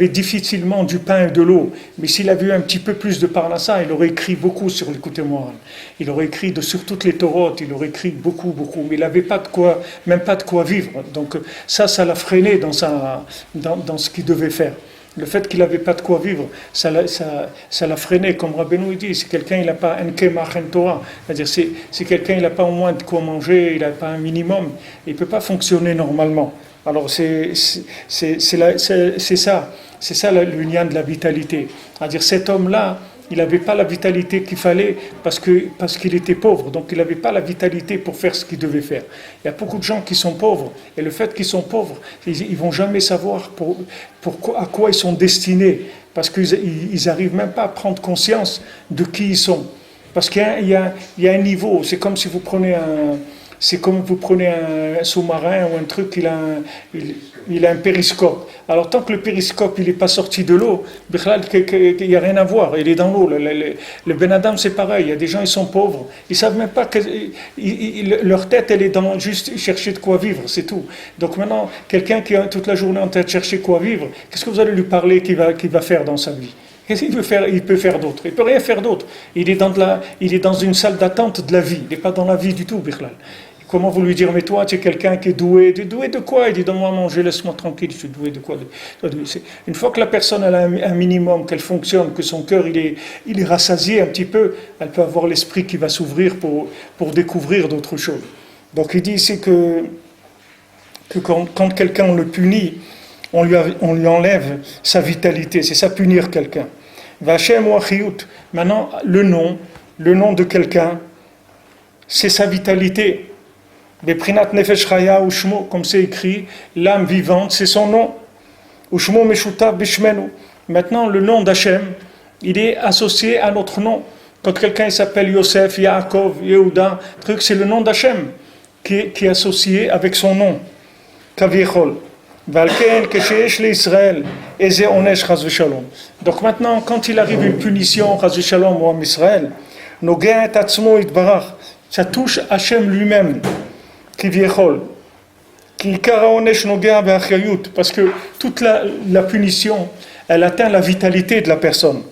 Speaker 1: difficilement du pain et de l'eau, mais s'il avait eu un petit peu plus de parnassa, il aurait écrit beaucoup sur l'Likutei Moharan. Il aurait écrit sur toutes les Torotes, il aurait écrit beaucoup, mais il n'avait même pas de quoi vivre. Donc ça l'a freiné dans ce qu'il devait faire. Le fait qu'il n'avait pas de quoi vivre, ça l'a freiné, comme Rabbeinu dit. Si quelqu'un n'a pas un kemach en Torah, c'est-à-dire si quelqu'un n'a pas au moins de quoi manger, il n'a pas un minimum, il ne peut pas fonctionner normalement. Alors c'est ça l'union de la vitalité. C'est-à-dire cet homme-là, il n'avait pas la vitalité qu'il fallait parce qu'il était pauvre, donc il n'avait pas la vitalité pour faire ce qu'il devait faire. Il y a beaucoup de gens qui sont pauvres, et le fait qu'ils sont pauvres, ils ne vont jamais savoir à quoi ils sont destinés, parce qu'ils n'arrivent même pas à prendre conscience de qui ils sont. Parce qu'il y a un niveau, c'est comme si vous prenez un sous-marin ou un truc, il a un périscope. Alors tant que le périscope il n'est pas sorti de l'eau, il n'y a rien à voir, il est dans l'eau. Le Ben Adam c'est pareil, il y a des gens ils sont pauvres, ils ne savent même pas que leur tête elle est dans juste chercher de quoi vivre, c'est tout. Donc maintenant, quelqu'un qui a toute la journée en tête de chercher quoi vivre, qu'est-ce que vous allez lui parler qu'il va faire dans sa vie? Qu'est-ce qu'il veut faire? Il peut faire d'autre. Il peut rien faire d'autre. Il est dans une salle d'attente de la vie. Il n'est pas dans la vie du tout, Bichlal. Comment vous lui dire, mais toi, tu es quelqu'un qui est doué. Doué de quoi? Il dit, donne-moi à manger, laisse-moi tranquille. Je suis doué de quoi? Une fois que la personne elle a un minimum, qu'elle fonctionne, que son cœur il est rassasié un petit peu, elle peut avoir l'esprit qui va s'ouvrir pour découvrir d'autres choses. Donc il dit ici que quand quelqu'un le punit, on lui enlève sa vitalité. C'est ça, punir quelqu'un. Vachem ou achiyut. Maintenant, le nom de quelqu'un, c'est sa vitalité. Beprinat nefesh chaya ushmo, comme c'est écrit, l'âme vivante, c'est son nom. Ushmo meshutav bishmenu. Maintenant, le nom d'Hachem, il est associé à notre nom. Quand quelqu'un s'appelle Yosef, Yaakov, Yehuda, c'est le nom d'Hachem qui est associé avec son nom. Kaviechol. Donc maintenant, quand il arrive une punition, ou en Israël, ça touche Hachem lui-même, parce que toute la punition, elle atteint la vitalité de la personne.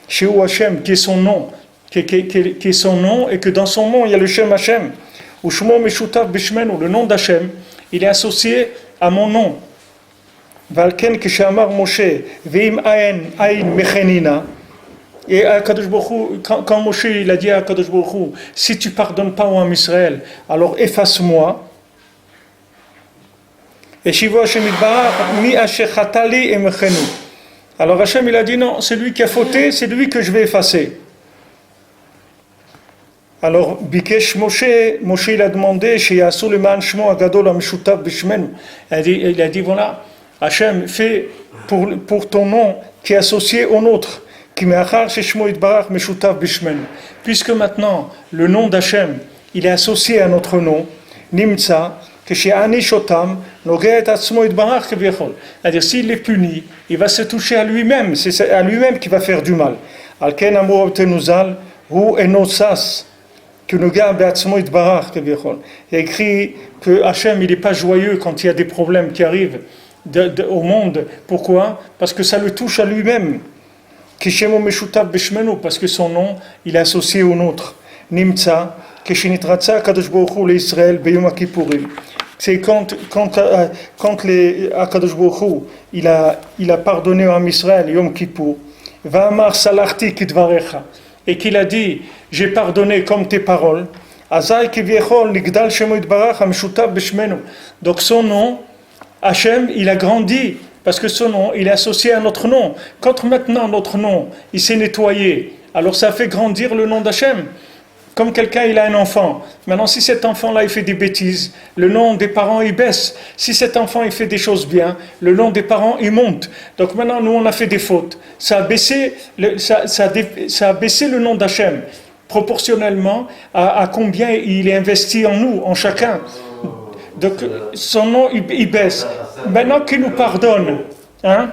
Speaker 1: Chez Hachem, qui est son nom, qui est son nom, et que dans son nom, il y a le Shem Hachem. Le nom d'Hachem, il est associé à mon nom. Valken Kishamar Moshe, Veim Ain Mechenina. Et Akadosh Baruch Hu, quand Moshe il a dit à Akadosh Baruch Hu, si tu pardonnes pas au Israël, alors efface-moi. Et Shiva Hashem Yitbarach, Mi Ashechatali et Mechenu. Alors Hashem il a dit non, c'est lui qui a fauté, c'est lui que je vais effacer. Alors, Bikesh Moshe il a demandé, chez Yassou le Man Shmo Agadol Amishutav Bishmenu. Il a dit voilà, Hachem fait pour ton nom qui est associé au nôtre, qui me'achar sheshmo yitbarach meshutav bishmenu. Puisque maintenant le nom d'Hachem il est associé à notre nom, nimtza que chez anishotam nogeh et atzmo yitbarach keviechol. C'est-à-dire s'il est puni, il va se toucher à lui-même, c'est à lui-même qui va faire du mal. Alken amur tenuzal hu enosas. Il y a écrit que Hachem il n'est pas joyeux quand il y a des problèmes qui arrivent au monde. Pourquoi? Parce que ça le touche à lui-même. Parce que son nom il est associé au nôtre. Nimtza, c'est quand Akadosh Baruch Hu il a pardonné à Israël Yom Kippour. Va'amar salarti kidvarecha. Et qu'il a dit, j'ai pardonné comme tes paroles. Donc son nom, Hachem, il a grandi, parce que son nom, il est associé à notre nom. Quand maintenant notre nom, il s'est nettoyé, alors ça fait grandir le nom d'Hachem. Comme quelqu'un, il a un enfant. Maintenant, si cet enfant-là, il fait des bêtises, le nom des parents, il baisse. Si cet enfant, il fait des choses bien, le nom des parents, il monte. Donc maintenant, nous, on a fait des fautes. Ça a baissé le nom d'Hachem, proportionnellement à combien il est investi en nous, en chacun. Donc, son nom, il baisse. Maintenant qu'il nous pardonne. Hein?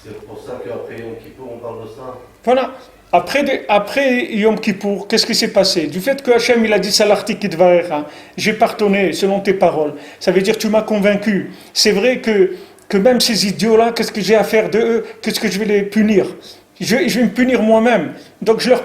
Speaker 2: C'est pour ça qu'après Yom Kippour, on parle de ça.
Speaker 1: Voilà. Après Yom Kippour, qu'est-ce qui s'est passé? Du fait que Hachem il a dit Salarti Kidvarecha, j'ai pardonné selon tes paroles. Ça veut dire tu m'as convaincu. C'est vrai que même ces idiots-là, qu'est-ce que j'ai à faire de eux? Qu'est-ce que je vais les punir? Je vais me punir moi-même. Donc je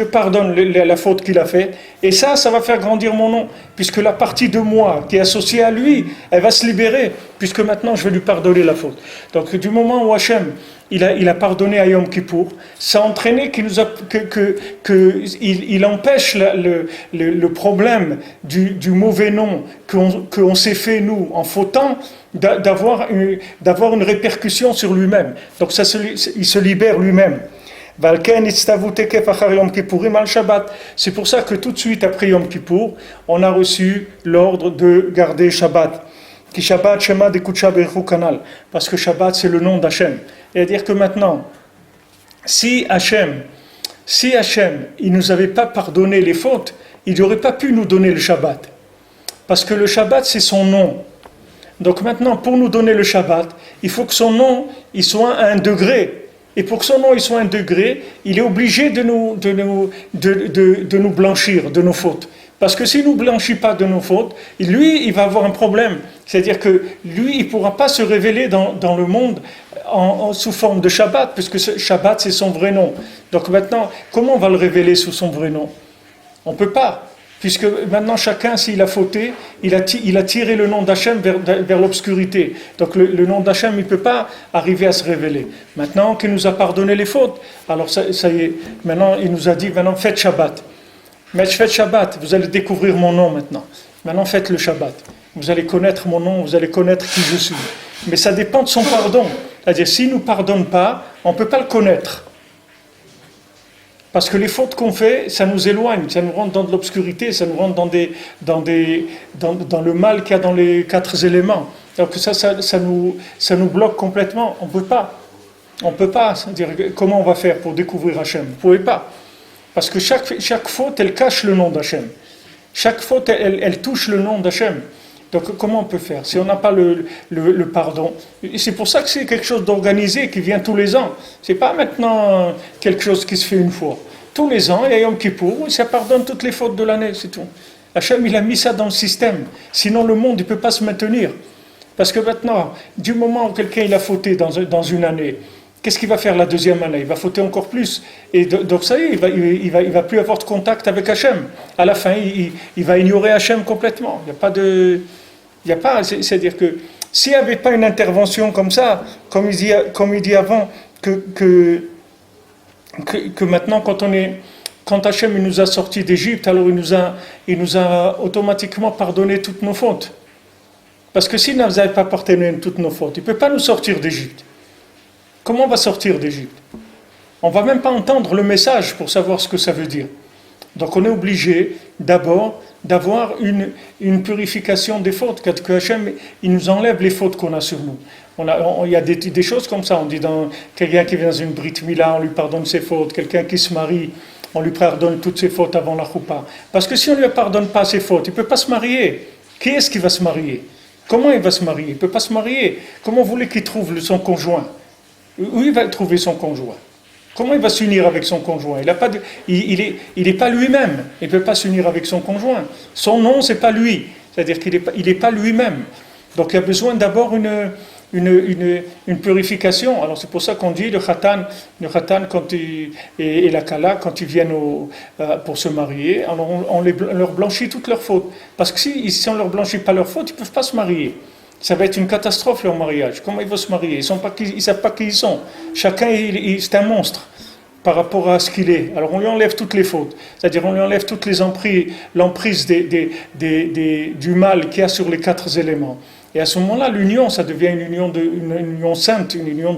Speaker 1: pardonne la faute qu'il a faite. Et ça va faire grandir mon nom. Puisque la partie de moi qui est associée à lui, elle va se libérer. Puisque maintenant je vais lui pardonner la faute. Donc du moment où Hachem, il a pardonné à Yom Kippour, ça a entraîné qu'il empêche le problème du mauvais nom qu'on s'est fait, nous, en fautant, d'avoir une répercussion sur lui-même. Donc il se libère lui-même. C'est pour ça que tout de suite après Yom Kippour, on a reçu l'ordre de garder Shabbat. Qui Shabbat, Shema de Kutsha Beruch Kanal. Parce que Shabbat, c'est le nom d'Hachem. C'est-à-dire que maintenant, si Hachem, il ne nous avait pas pardonné les fautes, il n'aurait pas pu nous donner le Shabbat. Parce que le Shabbat, c'est son nom. Donc maintenant, pour nous donner le Shabbat, il faut que son nom, il soit à un degré. Et pour que son nom il soit à un degré, il est obligé de nous blanchir de nos fautes. Parce que s'il ne nous blanchit pas de nos fautes, lui, il va avoir un problème. C'est-à-dire que lui, il ne pourra pas se révéler dans le monde sous forme de Shabbat, puisque Shabbat, c'est son vrai nom. Donc maintenant, comment on va le révéler sous son vrai nom? On ne peut pas. Puisque maintenant, chacun, s'il a fauté, il a tiré le nom d'Hachem vers l'obscurité. Donc le nom d'Hachem, il ne peut pas arriver à se révéler. Maintenant qu'il nous a pardonné les fautes, alors ça y est, maintenant il nous a dit, maintenant faites Shabbat. Mais faites Shabbat, vous allez découvrir mon nom maintenant. Maintenant faites le Shabbat. Vous allez connaître mon nom, vous allez connaître qui je suis. Mais ça dépend de son pardon. C'est-à-dire, s'il ne nous pardonne pas, on ne peut pas le connaître. Parce que les fautes qu'on fait, ça nous éloigne, ça nous rentre dans de l'obscurité, ça nous rentre dans le mal qu'il y a dans les 4 éléments. Donc ça nous bloque complètement. On ne peut pas. C'est-à-dire, comment on va faire pour découvrir Hachem? Vous ne pouvez pas. Parce que chaque faute, elle cache le nom d'Hachem. Chaque faute, elle touche le nom d'Hachem. Donc comment on peut faire si on n'a pas le pardon? Et c'est pour ça que c'est quelque chose d'organisé qui vient tous les ans. C'est pas maintenant quelque chose qui se fait une fois. Tous les ans, il y a Yom Kippour, ça pardonne toutes les fautes de l'année, c'est tout. Hachem, il a mis ça dans le système. Sinon le monde, il ne peut pas se maintenir. Parce que maintenant, du moment où quelqu'un il a fauté dans une année, qu'est-ce qu'il va faire la deuxième année? Il va fauter encore plus. Et donc ça y est, il va plus avoir de contact avec Hachem. À la fin, il va ignorer Hachem complètement. C'est-à-dire que s'il n'y avait pas une intervention comme ça, comme il dit avant, que maintenant quand Hachem il nous a sortis d'Égypte, alors il nous a automatiquement pardonné toutes nos fautes. Parce que s'il n'avait pas pardonné toutes nos fautes, il ne peut pas nous sortir d'Égypte. Comment on va sortir d'Égypte? On ne va même pas entendre le message pour savoir ce que ça veut dire. Donc on est obligé d'abord d'avoir une purification des fautes, que Hachem il nous enlève les fautes qu'on a sur nous. Il y a des choses comme ça, on dit dans quelqu'un qui vient dans une Brit Mila, on lui pardonne ses fautes, quelqu'un qui se marie, on lui pardonne toutes ses fautes avant la choupa. Parce que si on ne lui pardonne pas ses fautes, il ne peut pas se marier. Qui est-ce qui va se marier? Comment il va se marier? Il ne peut pas se marier. Comment vous voulez qu'il trouve son conjoint? Où il va trouver son conjoint? Comment il va s'unir avec son conjoint? Il n'est pas lui-même. Il ne peut pas s'unir avec son conjoint. Son nom, c'est pas lui. C'est-à-dire qu'il n'est pas lui-même. Donc il y a besoin d'abord une purification. Alors c'est pour ça qu'on dit le khatan et la kala, quand ils viennent pour se marier, alors on leur blanchit toutes leurs fautes. Parce que si on ne leur blanchit pas leurs fautes, ils ne peuvent pas se marier. Ça va être une catastrophe leur mariage. Comment ils vont se marier? Ils ne savent pas qui ils sont. Chacun, c'est un monstre par rapport à ce qu'il est. Alors on lui enlève toutes les fautes. C'est-à-dire on lui enlève toutes les l'emprise du mal qu'il y a sur les 4 éléments. Et à ce moment-là, l'union, ça devient une union sainte, une union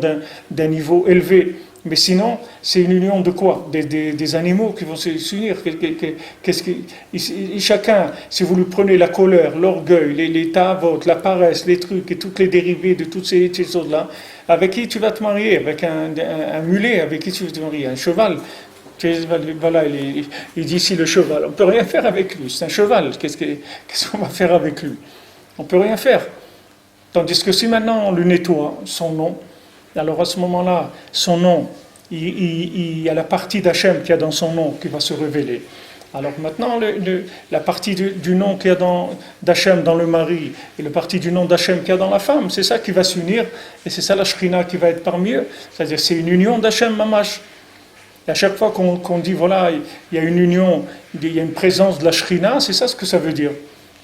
Speaker 1: d'un niveau élevé. Mais sinon, c'est une union de quoi? Des animaux qui vont s'unir. Chacun, si vous lui prenez la colère, l'orgueil, les tavotes, la paresse, les trucs et toutes les dérivés de toutes ces choses-là, avec qui tu vas te marier? Avec un mulet, avec qui tu vas te marier? Un cheval. Voilà, il dit ici le cheval. On ne peut rien faire avec lui. C'est un cheval. Qu'est-ce qu'on va faire avec lui? On ne peut rien faire. Tandis que si maintenant on lui nettoie son nom, alors à ce moment-là, son nom, il y a la partie d'Hachem qu'il y a dans son nom qui va se révéler. Alors maintenant, la partie du nom qu'il y a d'Hachem dans le mari et la partie du nom d'Hachem qu'il y a dans la femme, c'est ça qui va s'unir et c'est ça la Shrina qui va être parmi eux. C'est-à-dire c'est une union d'Hachem Mamash. Et à chaque fois qu'on dit, voilà, il y a une union, il y a une présence de la Shrina, c'est ça ce que ça veut dire.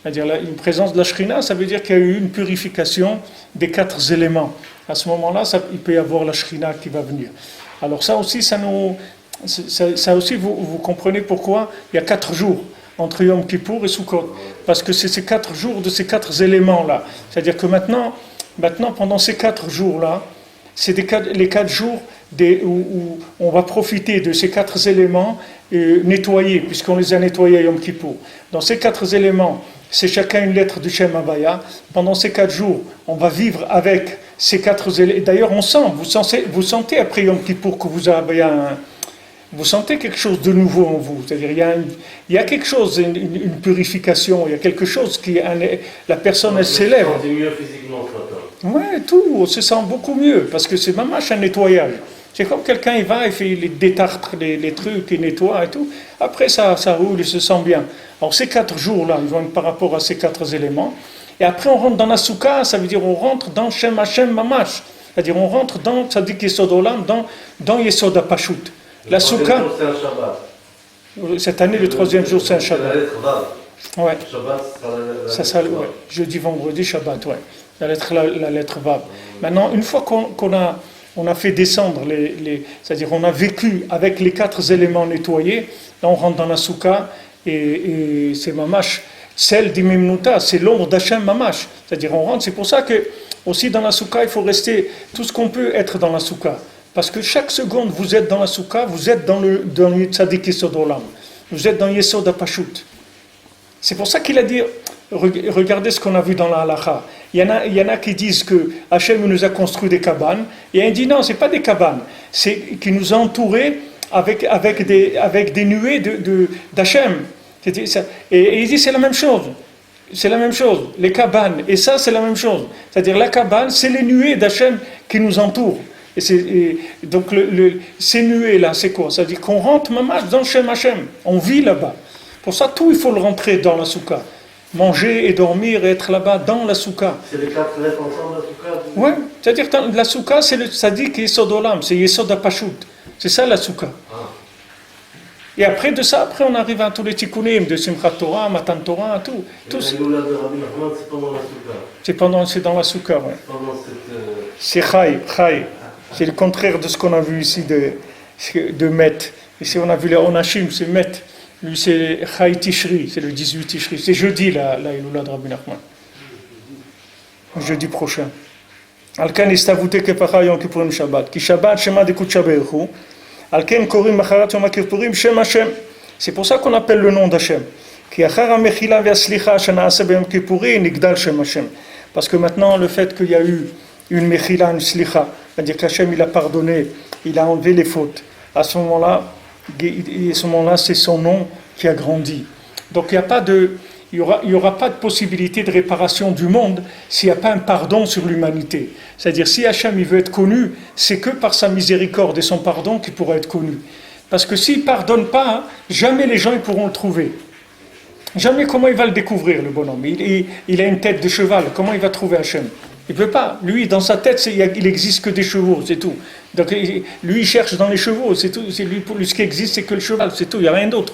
Speaker 1: C'est-à-dire une présence de la Shrina, ça veut dire qu'il y a eu une purification des 4 éléments. à ce moment-là, il peut y avoir la Shrina qui va venir. Alors ça aussi, ça aussi vous comprenez pourquoi il y a 4 jours entre Yom Kippour et Sukkot. Parce que c'est ces 4 jours de ces 4 éléments-là. C'est-à-dire que maintenant pendant ces 4 jours-là, c'est les 4 jours où on va profiter de ces 4 éléments nettoyés, puisqu'on les a nettoyés à Yom Kippour. Dans ces 4 éléments, c'est chacun une lettre du Shem Havaya. Pendant ces 4 jours, on va vivre avec ces 4 éléments. D'ailleurs, vous sentez après Yom Kippour que vous sentez quelque chose de nouveau en vous. C'est-à-dire, il y a quelque chose, une purification, il y a quelque chose la personne, elle s'élève.
Speaker 2: On se sent mieux physiquement ce matin.
Speaker 1: Ouais, tout, on se sent beaucoup mieux, parce que c'est mamache un nettoyage. C'est comme quelqu'un, il va, il fait les détartre les trucs, il nettoie et tout. Après, ça roule, il se sent bien. Alors, ces 4 jours-là, ils vont par rapport à ces 4 éléments. Et après, on rentre dans la souka, ça veut dire on rentre dans Shem Hashem mamash. C'est-à-dire, on rentre dans Tzadik Yesod Olam, dans Yesod HaPashut. La souka.
Speaker 2: C'est un Shabbat.
Speaker 1: Cette année, le 3e jour, c'est un Shabbat.
Speaker 2: C'est la lettre Vav.
Speaker 1: Ouais.
Speaker 2: Shabbat,
Speaker 1: Ça, ouais. Jeudi, vendredi, Shabbat, ouais. La lettre Vav. Maintenant, une fois qu'on a fait descendre c'est-à-dire on a vécu avec les 4 éléments nettoyés, là on rentre dans la souka et c'est mamash, celle d'Imimnuta, c'est l'ombre d'Hachem mamash. C'est-à-dire on rentre, c'est pour ça que aussi dans la souka, il faut rester tout ce qu'on peut être dans la souka. Parce que chaque seconde, vous êtes dans la souka, vous êtes dans le Tzadik Yesod Olam. Vous êtes dans Yesod HaPashut. C'est pour ça qu'il a dit, regardez ce qu'on a vu dans la halakha. Il y en a qui disent que Hachem nous a construit des cabanes. Et il dit non, c'est pas des cabanes. C'est qu'il nous a entourés avec des nuées d'Hachem. Et il dit c'est la même chose. C'est la même chose. Les cabanes, et ça c'est la même chose. C'est-à-dire la cabane, c'est les nuées d'Hachem qui nous entourent. Donc ces nuées-là, c'est quoi? Ça veut dire qu'on rentre mamash dans Shem Hashem. On vit là-bas. Pour ça, tout, il faut le rentrer dans la souka. Manger et dormir et être là-bas dans la souka.
Speaker 2: C'est les 4 lettres ensemble, la souka?
Speaker 1: Oui, c'est-à-dire que la souka, c'est le tzadik Yesod Olam, c'est Yesod HaPashut. C'est ça la souka.
Speaker 2: Ah.
Speaker 1: Et après de ça, on arrive à tous les tikkunim, de Simchat Torah, Matan Torah, tout.
Speaker 2: Et l'Oula de Rabbi Nachman, c'est pendant la souka.
Speaker 1: C'est dans la souka, oui.
Speaker 2: Pendant cette...
Speaker 1: C'est Chai. C'est le contraire de ce qu'on a vu ici de Met. Ici, on a vu les Onashim, c'est Met. Lui, c'est Chai Tishri, c'est le 18 Tishri. C'est jeudi, la Iloula de Rabbi Nachman. Jeudi prochain. Alken istavute kepacha yom kippurim Shabbat. Ki Shabbat shema dekut shabechu. Alken korim macharat yom kippurim shem Hashem. C'est pour ça qu'on appelle le nom d'Hachem. Ki achar ha-mechila ve'aslicha shenaaseh b'yom kippurim nigdal shem Hashem. Parce que maintenant, le fait qu'il y a eu une mechila, une slicha, c'est-à-dire qu'Hachem, il a pardonné, il a enlevé les fautes. À ce moment-là, c'est son nom qui a grandi. Donc il n'y aura pas de possibilité de réparation du monde s'il n'y a pas un pardon sur l'humanité. C'est-à-dire si Hachem il veut être connu, c'est que par sa miséricorde et son pardon qu'il pourra être connu. Parce que s'il ne pardonne pas, jamais les gens ils pourront le trouver. Jamais comment il va le découvrir, le bonhomme. Il a une tête de cheval, comment il va trouver Hachem? Il ne peut pas. Lui, dans sa tête, il n'existe que des chevaux, c'est tout. Donc, lui, il cherche dans les chevaux, c'est tout. Pour lui, ce qui existe, c'est que le cheval, c'est tout. Il n'y a rien d'autre.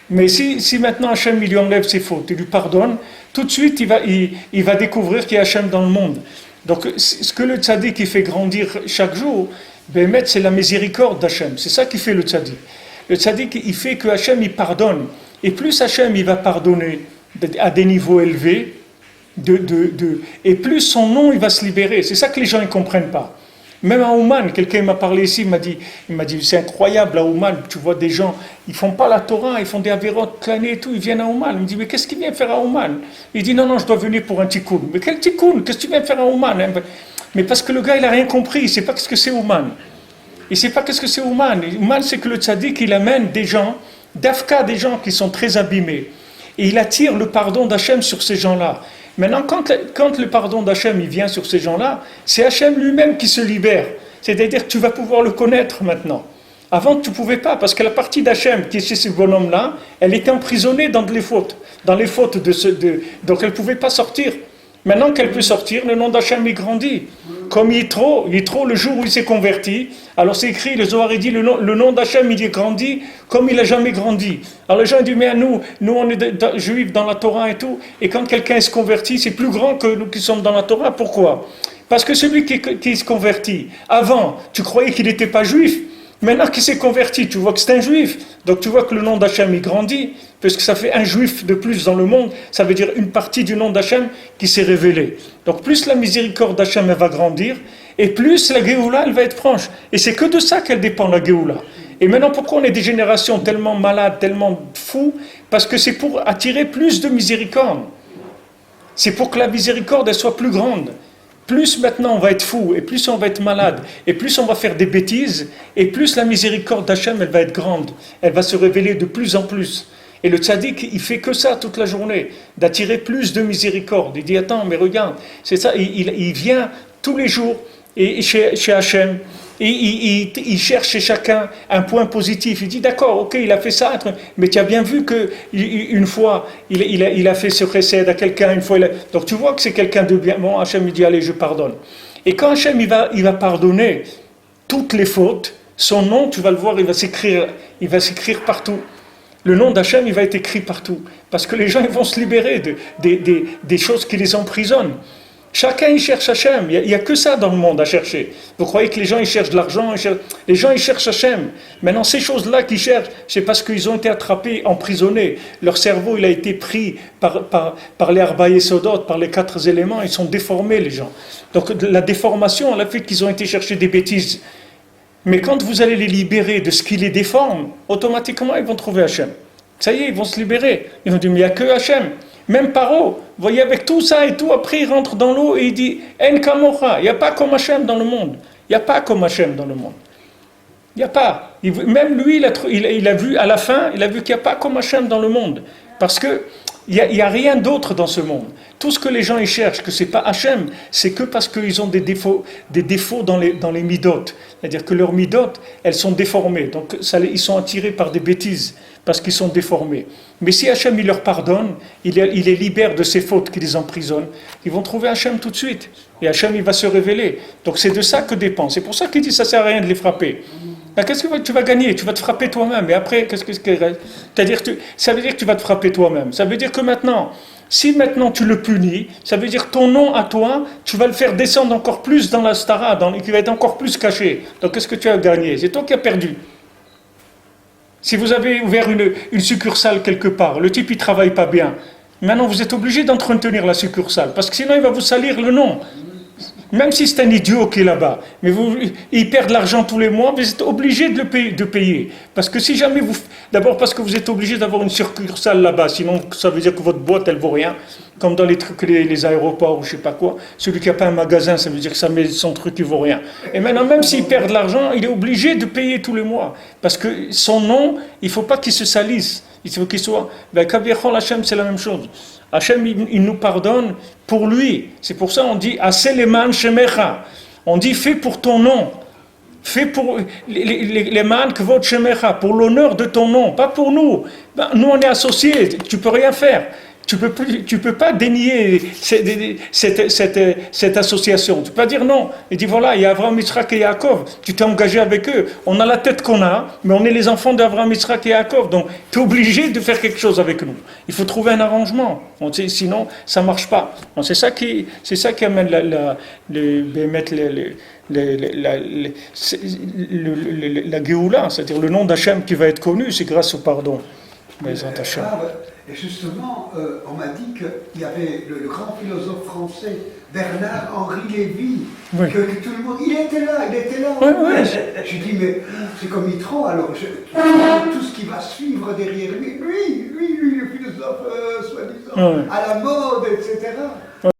Speaker 1: Mais si maintenant Hachem, il lui enlève ses fautes, il lui pardonne, tout de suite, il va découvrir qu'il y a Hachem dans le monde. Donc, ce que le tzaddik, il fait grandir chaque jour, c'est la miséricorde d'Hachem. C'est ça qui fait le tzaddik. Le tzaddik, il fait que Hachem, il pardonne. Et plus Hachem, il va pardonner à des niveaux élevés, et plus son nom il va se libérer. C'est ça que les gens ne comprennent pas. Même à Ouman, quelqu'un m'a parlé ici, il m'a dit c'est incroyable à Ouman, tu vois des gens, ils font pas la Torah, ils font des avérotes clanées et tout, ils viennent à Ouman. Il me dit mais qu'est-ce qu'il vient faire à Ouman? Il dit non, je dois venir pour un tikkun. Mais quel tikkun? Qu'est-ce que tu viens faire à Ouman? Mais parce que le gars il a rien compris, il sait pas ce que c'est Ouman. Il sait pas ce que c'est Ouman. Ouman c'est que le tzaddik il amène des gens, d'Afka des gens qui sont très abîmés. Et il attire le pardon d'Hachem sur ces gens-là. Maintenant, quand le pardon d'Hachem il vient sur ces gens-là, c'est Hachem lui-même qui se libère. C'est-à-dire que tu vas pouvoir le connaître maintenant. Avant, tu ne pouvais pas, parce que la partie d'Hachem qui est chez ce bonhomme-là, elle était emprisonnée dans les fautes. Donc elle ne pouvait pas sortir. Maintenant qu'elle peut sortir, le nom d'Hachem il grandit. Comme Yitro, le jour où il s'est converti, alors c'est écrit, le Zohar il dit, le nom d'Hachem il est grandi comme il n'a jamais grandi. Alors les gens disent, mais nous on est juifs dans la Torah et tout, et quand quelqu'un se convertit, c'est plus grand que nous qui sommes dans la Torah. Pourquoi? Parce que celui qui se convertit, avant, tu croyais qu'il n'était pas juif. Maintenant qu'il s'est converti, tu vois que c'est un juif. Donc tu vois que le nom d'Hachem, il grandit. Parce que ça fait un juif de plus dans le monde. Ça veut dire une partie du nom d'Hachem qui s'est révélée. Donc plus la miséricorde d'Hachem, elle va grandir. Et plus la Géoula, elle va être franche. Et c'est que de ça qu'elle dépend, la Géoula. Et maintenant, pourquoi on est des générations tellement malades, tellement fous? Parce que c'est pour attirer plus de miséricorde. C'est pour que la miséricorde, elle soit plus grande. Plus maintenant on va être fou, et plus on va être malade, et plus on va faire des bêtises, et plus la miséricorde d'Hachem, elle va être grande. Elle va se révéler de plus en plus. Et le tzaddik, il fait que ça toute la journée, d'attirer plus de miséricorde. Il dit, attends, mais regarde, c'est ça, il vient tous les jours et chez Hachem, et il cherche chez chacun un point positif. Il dit, d'accord, ok, il a fait ça, mais tu as bien vu qu'une fois, il a fait ce chesed à quelqu'un, une fois, donc tu vois que c'est quelqu'un de bien. Bon, Hachem, il dit, allez, je pardonne. Et quand Hachem, il va pardonner toutes les fautes, son nom, tu vas le voir, il va s'écrire partout. Le nom d'Hachem, il va être écrit partout. Parce que les gens, ils vont se libérer des choses qui les emprisonnent. Chacun, il cherche Hachem. Il n'y a que ça dans le monde à chercher. Vous croyez que les gens, ils cherchent de l'argent? Les gens, ils cherchent Hachem. Maintenant, ces choses-là qu'ils cherchent, c'est parce qu'ils ont été attrapés, emprisonnés. Leur cerveau, il a été pris par les Arba Yesodot, par les 4 éléments. Ils sont déformés, les gens. Donc, la déformation, elle a fait qu'ils ont été chercher des bêtises. Mais quand vous allez les libérer de ce qui les déforme, automatiquement, ils vont trouver Hachem. Ça y est, ils vont se libérer. Ils vont dire, mais il n'y a que Hachem. Même Paro, vous voyez, avec tout ça et tout, après il rentre dans l'eau et il dit, En Kamocha, il n'y a pas comme Hachem dans le monde. Il n'y a pas comme Hachem dans le monde. Il n'y a pas. Même lui, il a vu à la fin, il a vu qu'il n'y a pas comme Hachem dans le monde. Parce que il n'y a rien d'autre dans ce monde. Tout ce que les gens ils cherchent, que ce n'est pas Hachem, c'est que parce qu'ils ont des défauts dans les midot. C'est-à-dire que leurs midot, elles sont déformées. Donc ils sont attirés par des bêtises, parce qu'ils sont déformés. Mais si Hachem il leur pardonne, il les libère de ces fautes qui les emprisonnent, ils vont trouver Hachem tout de suite. Et Hachem il va se révéler. Donc c'est de ça que dépend. C'est pour ça qu'il dit ça ne sert à rien de les frapper. Ben, qu'est-ce que tu vas gagner? Tu vas te frapper toi-même. Et après, qu'est-ce que reste? Ça veut dire que tu vas te frapper toi-même. Ça veut dire que maintenant, si maintenant tu le punis, ça veut dire que ton nom à toi, tu vas le faire descendre encore plus dans la stara, qui va être encore plus caché. Donc qu'est-ce que tu as gagné? C'est toi qui as perdu. Si vous avez ouvert une succursale quelque part, le type il ne travaille pas bien, maintenant vous êtes obligé d'entretenir la succursale, parce que sinon il va vous salir le nom. Même si c'est un idiot qui est là-bas, mais il perd de l'argent tous les mois, vous êtes obligé de payer. Parce que si jamais d'abord parce que vous êtes obligé d'avoir une succursale là-bas, sinon ça veut dire que votre boîte elle vaut rien, comme dans les trucs, les aéroports ou je sais pas quoi. Celui qui n'a pas un magasin, ça veut dire que son truc il vaut rien. Et maintenant, même s'il perd de l'argent, il est obligé de payer tous les mois. Parce que son nom, il ne faut pas qu'il se salisse. Il faut qu'il soit. Ben, Kaviachol Hachem, c'est la même chose. Hachem, il nous pardonne pour lui. C'est pour ça qu'on dit Aseleman Shemecha. On dit fais pour ton nom. Fais pour les man kvod Shemecha, pour l'honneur de ton nom, pas pour nous. Ben, nous, on est associés, tu peux rien faire. Tu peux pas dénier cette association. Tu peux pas dire non. Il dit voilà, il y a Abraham, Yitzhak et Yaakov. Tu t'es engagé avec eux. On a la tête qu'on a, mais on est les enfants d'Abraham, Yitzhak et Yaakov. Donc tu es obligé de faire quelque chose avec nous. Il faut trouver un arrangement. Sinon, ça marche pas. Donc, c'est ça qui amène la Géoula, c'est-à-dire le nom d'Hachem qui va être connu, c'est grâce au pardon.
Speaker 3: Et justement, on m'a dit qu'il y avait le grand philosophe français Bernard-Henri Lévy,
Speaker 1: oui.
Speaker 3: que tout le monde, il était là.
Speaker 1: Oui.
Speaker 3: Je dis, mais c'est comme Mitron, alors tout ce qui va suivre derrière lui, le philosophe soi-disant, à la mode, etc.
Speaker 1: Oui.